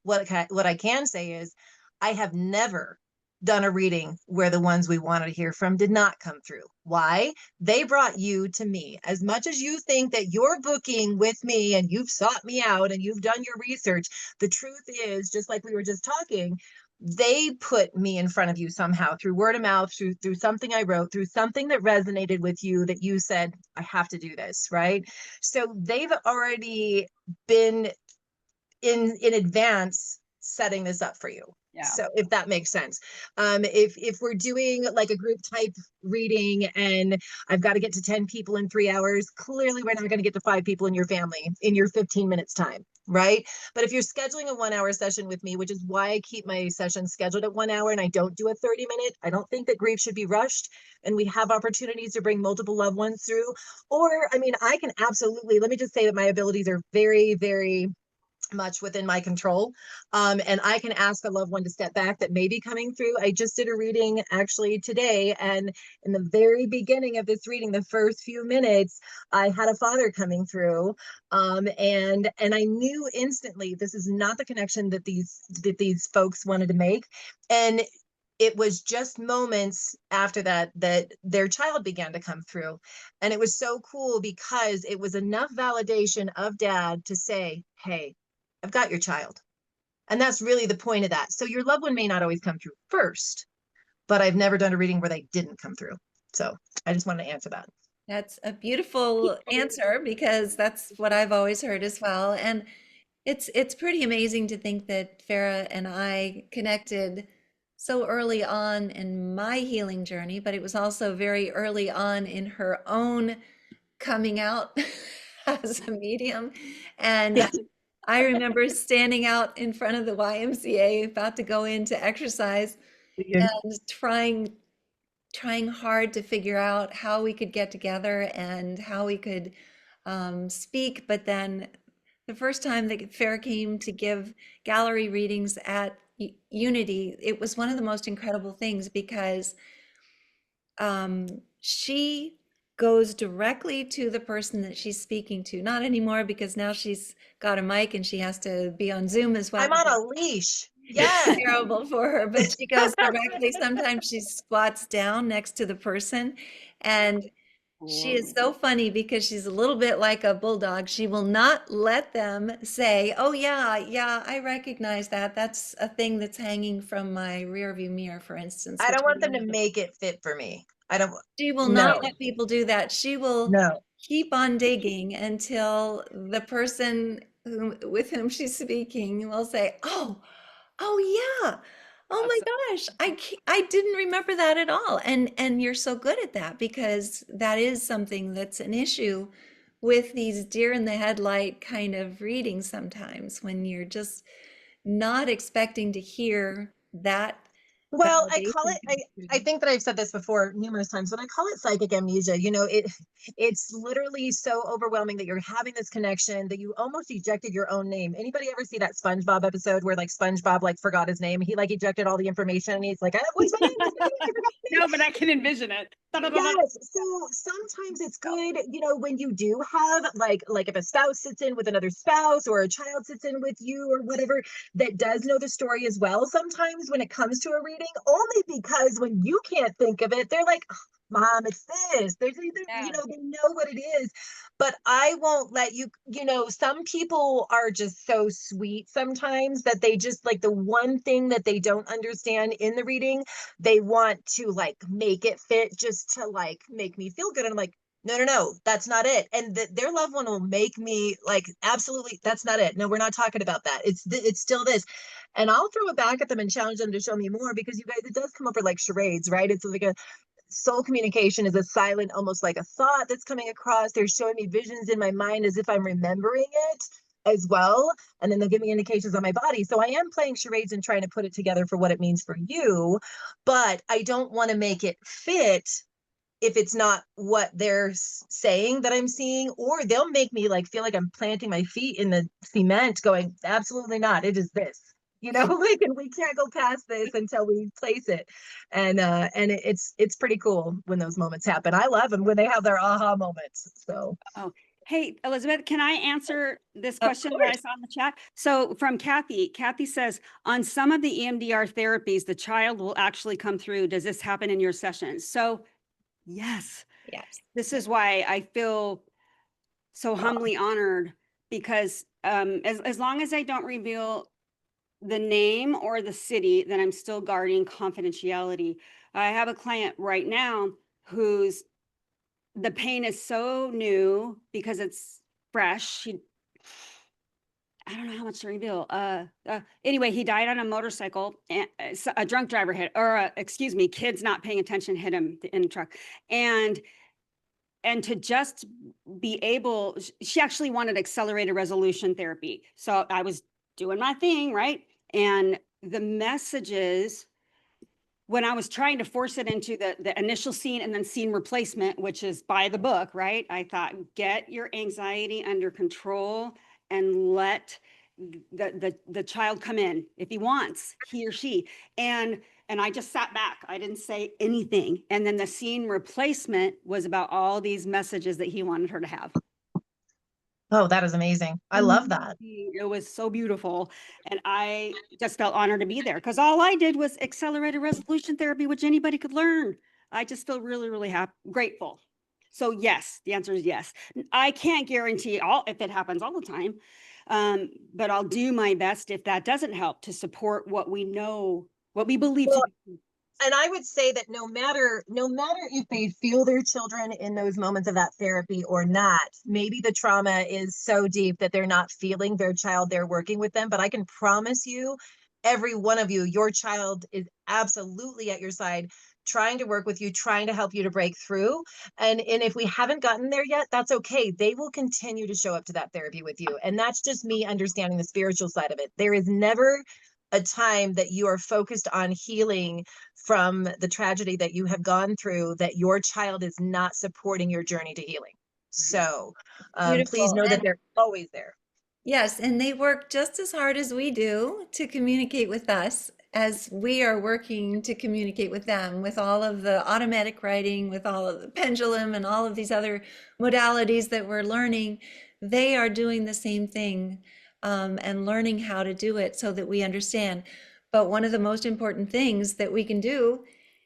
what I can say is I have never done a reading where the ones we wanted to hear from did not come through. Why? They brought you to me. As much as you think that you're booking with me and you've sought me out and you've done your research, the truth is, just like we were just talking, they put me in front of you somehow, through word of mouth, through something I wrote, through something that resonated with you, that you said, I have to do this, right? So they've already been in advance setting this up for you. Yeah. So if that makes sense. If we're doing like a group type reading and I've got to get to 10 people in 3 hours, clearly we're not going to get to 5 people in your family in your 15 minutes time, right? But if you're scheduling a 1 hour session with me, which is why I keep my sessions scheduled at 1 hour and I don't do a 30-minute, I don't think that grief should be rushed, and we have opportunities to bring multiple loved ones through. Or, I mean, I can absolutely, let me just say that my abilities are very, very much within my control. And I can ask a loved one to step back that may be coming through. I just did a reading actually today, and in the very beginning of this reading, the first few minutes, I had a father coming through, and I knew instantly this is not the connection that these folks wanted to make. And it was just moments after that that their child began to come through. And it was so cool because it was enough validation of dad to say, hey, I've got your child. And that's really the point of that. So your loved one may not always come through first, but I've never done a reading where they didn't come through. So I just wanted to answer that. That's a beautiful answer because that's what I've always heard as well. And it's pretty amazing to think that Farah and I connected so early on in my healing journey, but it was also very early on in her own coming out as a medium. And Yeah. I remember standing out in front of the YMCA about to go in to exercise and trying hard to figure out how we could get together and how we could speak. But then the first time that Farah came to give gallery readings at Unity, it was one of the most incredible things because she goes directly to the person that she's speaking to. Not anymore because now she's got a mic and she has to be on Zoom as well. I'm on a leash. It's Yeah. terrible for her, but she goes directly. Sometimes she squats down next to the person, and she is so funny because she's a little bit like a bulldog. She will not let them say, "Oh yeah, yeah, I recognize that. That's a thing that's hanging from my rear view mirror," for instance, I which don't want them to make it fit for me. I don't, she will not no, let people do that. She will no. keep on digging until the person with whom she's speaking will say, "Oh, oh yeah. Oh my That's gosh. I didn't remember that at all." And you're so good at that because that is something that's an issue with these deer in the headlight kind of readings sometimes when you're just not expecting to hear that Well, I call validation it, come I through. think that I've said this before numerous times, but I call it psychic amnesia. You know, it's literally so overwhelming that you're having this connection that you almost ejected your own name. Anybody ever see that SpongeBob episode where like SpongeBob like forgot his name? He like ejected all the information and he's like, what's my name? What's my name? I forgot my name. no, but I can envision it. Yes. So sometimes it's good, you know, when you do have like if a spouse sits in with another spouse or a child sits in with you or whatever that does know the story as well. Sometimes when it comes to a reading, only because when you can't think of it, they're like, "Oh, Mom, it's this. There's either, you Yeah. know, they know what it is. But I won't let you, you know, some people are just so sweet sometimes that they just like the one thing that they don't understand in the reading they want to like make it fit just to like make me feel good. And I'm like, no, no, no, that's not it. And their loved one will make me like, absolutely, that's not it. No, we're not talking about that. It's still this. And I'll throw it back at them and challenge them to show me more because you guys, it does come over like charades, right? It's like a soul communication is a silent, almost like a thought that's coming across. They're showing me visions in my mind as if I'm remembering it as well. And then they'll give me indications on my body. So I am playing charades and trying to put it together for what it means for you. But I don't want to make it fit if it's not what they're saying that I'm seeing, or they'll make me like feel like I'm planting my feet in the cement, going, absolutely not. It is this, you know, like, and we can't go past this until we place it. And it's pretty cool when those moments happen. I love them when they have their aha moments. So Oh, hey, Elizabeth, can I answer this Of question that I course. saw in the chat? So from Kathy says, on some of the EMDR therapies, the child will actually come through. Does this happen in your sessions? So yes, Yes. this is why I feel so humbly honored because as long as I don't reveal the name or the city, then I'm still guarding confidentiality. I have a client right now whose the pain is so new because it's fresh. She I don't know how much to reveal. Anyway, he died on a motorcycle, and a drunk driver hit, or excuse me, kids not paying attention hit him in the truck, and to just be able, she actually wanted accelerated resolution therapy. So I was doing my thing, right? And the messages, when I was trying to force it into the initial scene and then scene replacement, which is by the book, right? I thought, get your anxiety under control and let the child come in if he wants, he or she. And I just sat back. I didn't say anything. And then the scene replacement was about all these messages that he wanted her to have. Oh, that is amazing. I love that. It was so beautiful. And I just felt honored to be there because all I did was accelerated resolution therapy, which anybody could learn. I just feel really, really happy, grateful. So yes, the answer is yes. I can't guarantee if it happens all the time, but I'll do my best if that doesn't help to support what we know, what we believe Well, to be. and I would say that no matter if they feel their children in those moments of that therapy or not, maybe the trauma is so deep that they're not feeling their child there working with them. But I can promise you, every one of you, your child is absolutely at your side, trying to work with you, trying to help you to break through. And if we haven't gotten there yet, that's okay. They will continue to show up to that therapy with you. And that's just me understanding the spiritual side of it. There is never a time that you are focused on healing from the tragedy that you have gone through that your child is not supporting your journey to healing. So please Beautiful. know that And they're always there. yes, and they work just as hard as we do to communicate with us as we are working to communicate with them with all of the automatic writing, with all of the pendulum and all of these other modalities that we're learning. They are doing the same thing and learning how to do it so that we understand. But one of the most important things that we can do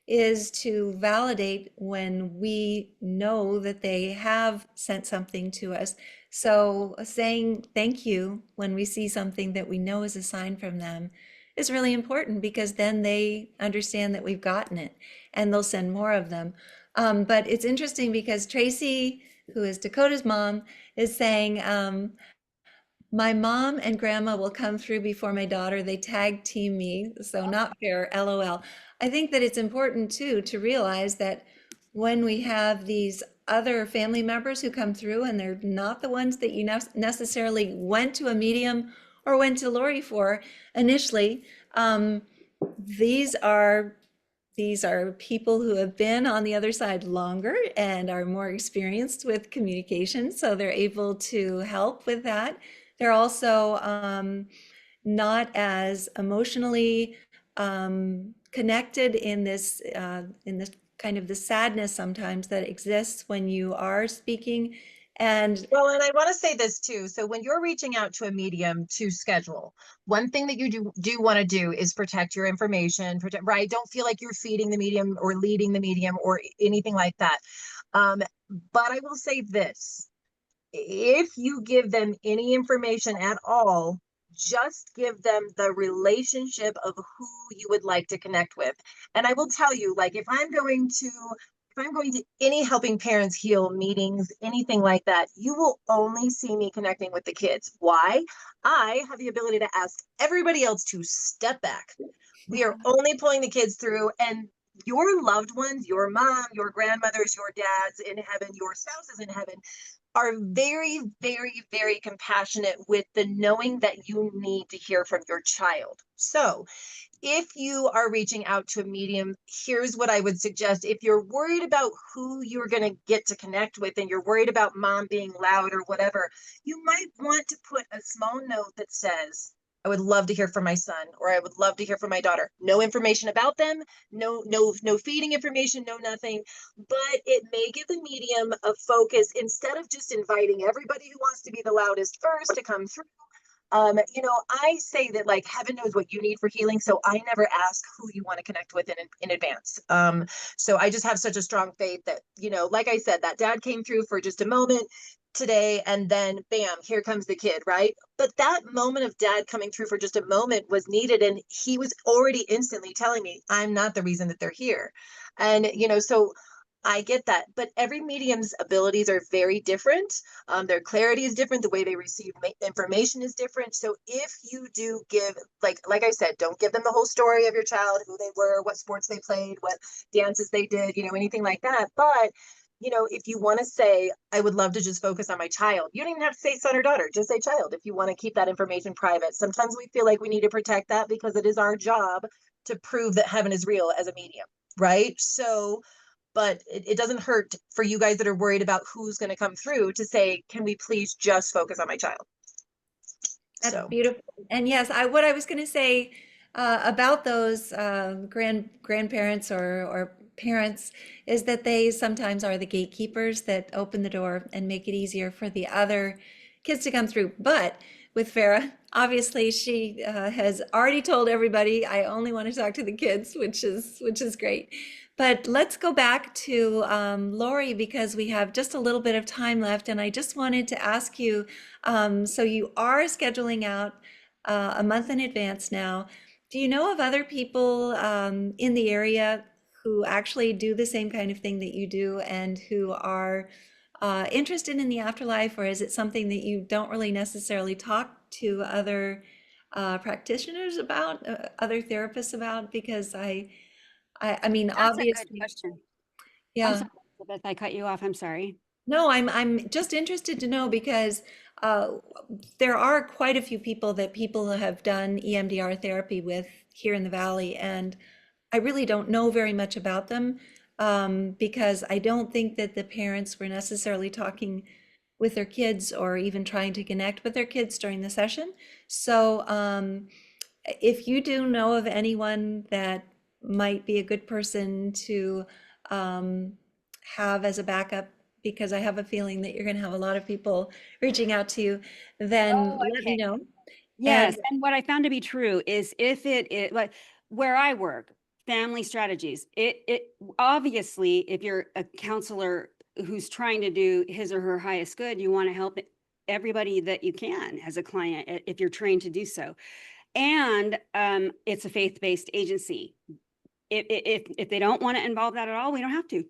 is to validate when we know that they have sent something to us. So saying thank you when we see something that we know is a sign from them is really important because then they understand that we've gotten it and they'll send more of them. But it's interesting because Tracy, who is Dakota's mom, is saying, my mom and grandma will come through before my daughter. They tag team me, so not fair, LOL. I think that it's important too to realize that when we have these other family members who come through and they're not the ones that you necessarily went to a medium or went to Lori for initially, these are people who have been on the other side longer and are more experienced with communication, so they're able to help with that. They're also not as emotionally connected in this kind of the sadness sometimes that exists when you are speaking. And Well, and I want to say this too. So when you're reaching out to a medium to schedule, one thing that you do want to do is protect your information, right? Don't feel like you're feeding the medium or leading the medium or anything like that. Um, but I will say this. If you give them any information at all, just give them the relationship of who you would like to connect with. And I will tell you, like, if I'm going to any helping parents heal meetings, anything like that, you will only see me connecting with the kids. Why? I have the ability to ask everybody else to step back. We are only pulling the kids through, and your loved ones, your mom, your grandmothers, your dads in heaven, your spouses in heaven, are very, very, very compassionate with the knowing that you need to hear from your child. So if you are reaching out to a medium, here's what I would suggest. If you're worried about who you're going to get to connect with and you're worried about mom being loud or whatever, you might want to put a small note that says, I would love to hear from my son, or I would love to hear from my daughter. No information about them, no feeding information, no nothing, but it may give the medium a focus instead of just inviting everybody who wants to be the loudest first to come through. I say that like heaven knows what you need for healing, so I never ask who you want to connect with in advance. So I just have such a strong faith that, like I said, that dad came through for just a moment today, and then bam, here comes the kid, right? But that moment of dad coming through for just a moment was needed, and he was already instantly telling me I'm not the reason that they're here. And so I get that, but every medium's abilities are very different. Their clarity is different. The way they receive information is different. So if you do give, like I said, don't give them the whole story of your child, who they were, what sports they played, what dances they did, anything like that. But if you want to say, I would love to just focus on my child, you don't even have to say son or daughter, just say child if you want to keep that information private. Sometimes we feel like we need to protect that because it is our job to prove that heaven is real as a medium, right? So, but it doesn't hurt for you guys that are worried about who's going to come through to say, can we please just focus on my child? That's So, beautiful. And yes, what I was going to say about those grandparents or parents is that they sometimes are the gatekeepers that open the door and make it easier for the other kids to come through. But with Farah, obviously she has already told everybody, I only want to talk to the kids, which is great. But let's go back to Lori because we have just a little bit of time left, and I just wanted to ask you. So you are scheduling out a month in advance now. Do you know of other people in the area who actually do the same kind of thing that you do and who are interested in the afterlife, or is it something that you don't really necessarily talk to other practitioners about, other therapists about? Because I mean, That's a good obviously, question. I'm yeah. sorry, Elizabeth, I cut you off. I'm sorry. No, I'm just interested to know because uh, there are quite a few people that people have done EMDR therapy with here in the Valley, and I really don't know very much about them because I don't think that the parents were necessarily talking with their kids or even trying to connect with their kids during the session. So if you do know of anyone that might be a good person to um, have as a backup, because I have a feeling that you're going to have a lot of people reaching out to you, then Oh, let me okay. know. Yes, And and what I found to be true is if it like where I work, family strategies, it obviously if you're a counselor who's trying to do his or her highest good, you want to help everybody that you can as a client if you're trained to do so. And it's a faith-based agency. If they don't want to involve that at all, we don't have to.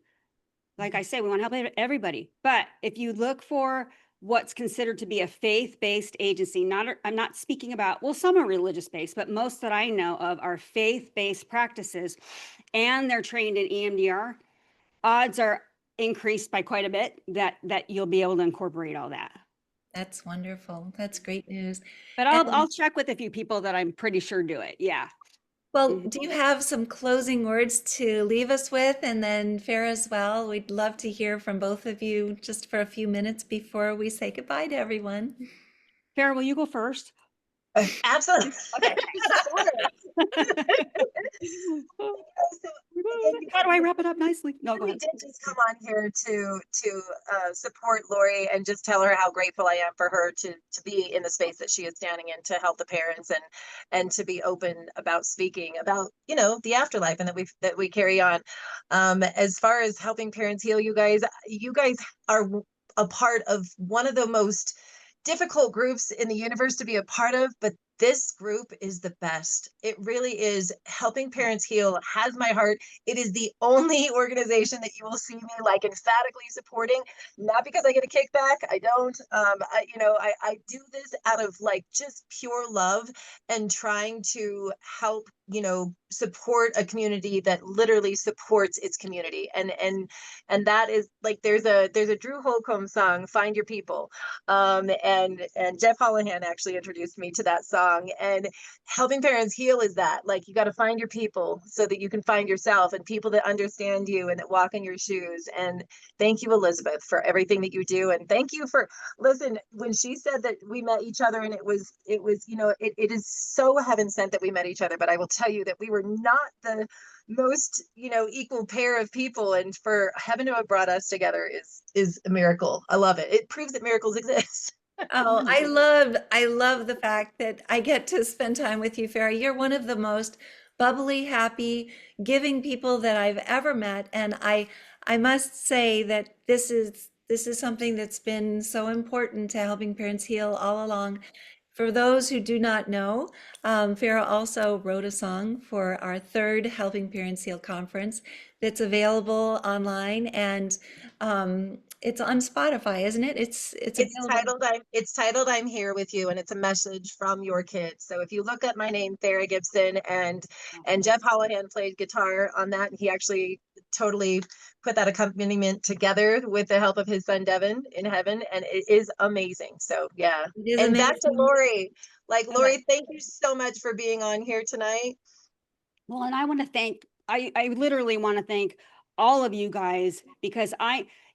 Like I say, we want to help everybody. But if you look for what's considered to be a faith-based agency, I'm not speaking about, well, some are religious-based, but most that I know of are faith-based practices, and they're trained in EMDR, odds are increased by quite a bit that you'll be able to incorporate all that. that's wonderful. That's great news. But And I'll check with a few people that I'm pretty sure do it. Yeah. well, Mhm. do you have some closing words to leave us with? And then Farah as well. We'd love to hear from both of you just for a few minutes before we say goodbye to everyone. Farah, will you go first? absolutely. Okay. Sure. So again, How do I wrap it up nicely? No, go we ahead. did just come on here to support Lori and just tell her how grateful I am for her to be in the space that she is standing in to help the parents and to be open about speaking about the afterlife and that we carry on. As far as helping parents heal, you guys are a part of one of the most difficult groups in the universe to be a part of, but this group is the best. It really is. Helping Parents Heal has my heart. It is the only organization that you will see me like emphatically supporting, not because I get a kickback. I don't. I do this out of like just pure love and trying to help, support a community that literally supports its community. And that is like there's a Drew Holcomb song, Find Your People. And Jeff Holohan actually introduced me to that song. And helping parents heal is that, like, you got to find your people so that you can find yourself and people that understand you and that walk in your shoes. And thank you, Elizabeth, for everything that you do. And thank you for, listen, when she said that we met each other and it is so heaven sent that we met each other. But I will tell you that we were not the most equal pair of people, and for heaven to have brought us together is a miracle. I love it. It proves that miracles exist. Oh, I love the fact that I get to spend time with you, Farah. You're one of the most bubbly, happy, giving people that I've ever met, and I must say that this is something that's been so important to helping parents heal all along. For those who do not know, Farah also wrote a song for our third Helping Parents Heal conference that's available online, and it's on Spotify, isn't it? It's available. It's titled I'm Here With You, and it's a message from your kids. So if you look up my name, Fara Gibson, and Jeff Hollahan played guitar on that, and he actually totally put that accompaniment together with the help of his son Devin in heaven, and it is amazing. So yeah. It is And back to amazing. Lori. Like, Lori, thank you so much for being on here tonight. Well, and I want to thank, I literally want to thank all of you guys, because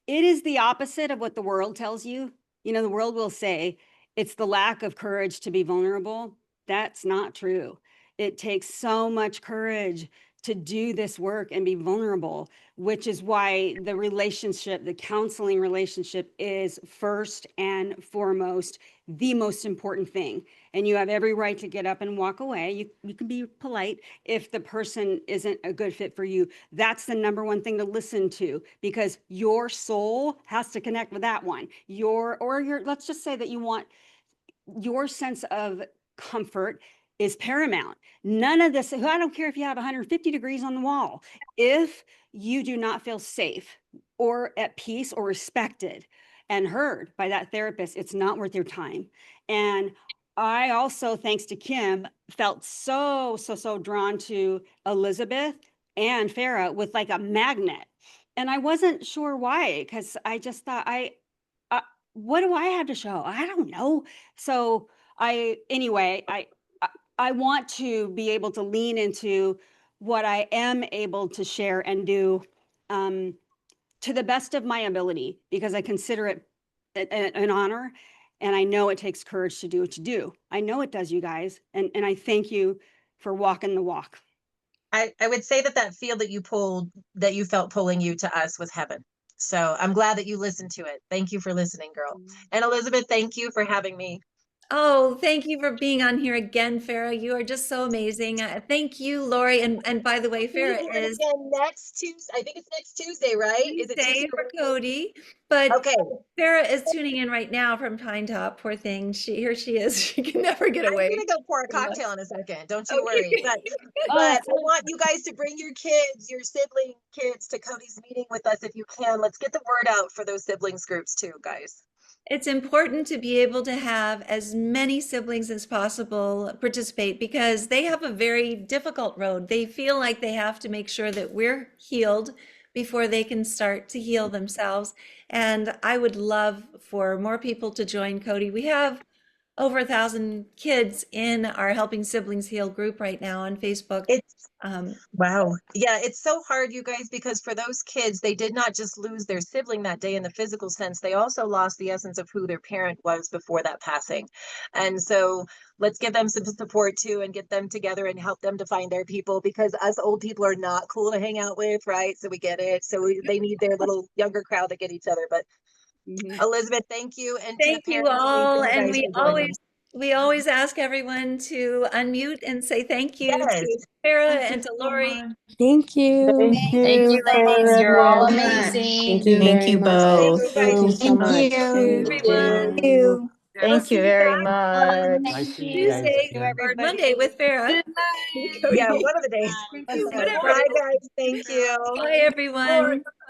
it is the opposite of what the world tells you. You know, the world will say it's the lack of courage to be vulnerable. That's not true. It takes so much courage to do this work and be vulnerable, which is why the relationship, the counseling relationship, is first and foremost the most important thing. And you have every right to get up and walk away. You can be polite if the person isn't a good fit for you. That's the number one thing to listen to, because your soul has to connect with that one. Let's just say that you want your sense of comfort is paramount. None of this, I don't care if you have 150 degrees on the wall. If you do not feel safe or at peace or respected and heard by that therapist, it's not worth your time. And I also, thanks to Kim, felt so drawn to Elizabeth and Farah with like a magnet. And I wasn't sure why, because I just thought, what do I have to show? I don't know. So anyway, I want to be able to lean into what I am able to share and do to the best of my ability, because I consider it an honor. And I know it takes courage to do what you do. I know it does, you guys. And I thank you for walking the walk. I would say that field that you felt pulling you to us was heaven. So I'm glad that you listened to it. Thank you for listening, girl. And Elizabeth, thank you for having me. Oh, thank you for being on here again, Farah. You are just so amazing. Thank you, Lori. And by the way, Farah is again next Tuesday. I think it's next Tuesday, right? Is it Tuesday Tuesday for Cody, but okay. Farah is tuning in right now from Pine Top. Poor thing. Here she is. She can never get away. I'm gonna go pour a cocktail in a second. Don't you Okay. worry. But I want you guys to bring your kids, your sibling kids, to Cody's meeting with us if you can. Let's get the word out for those siblings groups too, guys. It's important to be able to have as many siblings as possible participate, because they have a very difficult road. They feel like they have to make sure that we're healed before they can start to heal themselves. And I would love for more people to join Cody. We have over 1,000 kids in our Helping Siblings Heal group right now on Facebook. Wow. Yeah, it's so hard, you guys, because for those kids, they did not just lose their sibling that day in the physical sense. They also lost the essence of who their parent was before that passing. And so let's give them some support too, and get them together and help them to find their people, because us old people are not cool to hang out with, right? So we get it. So they need their little younger crowd to get each other. But Elizabeth, thank you. And thank you all. And you we always ask everyone to unmute and say thank you Yes. to Farah and to Lori. Thank you. Thank you, ladies. You're all amazing. Thank you Thank very you much. both. Thank you so much. Everyone. We'll Thank see you you very back on much. Nice seeing you guys Tuesday again. or Monday with Farah. Yeah, one of the days. Whatever Bye, it is. guys. Thank you. Bye, everyone.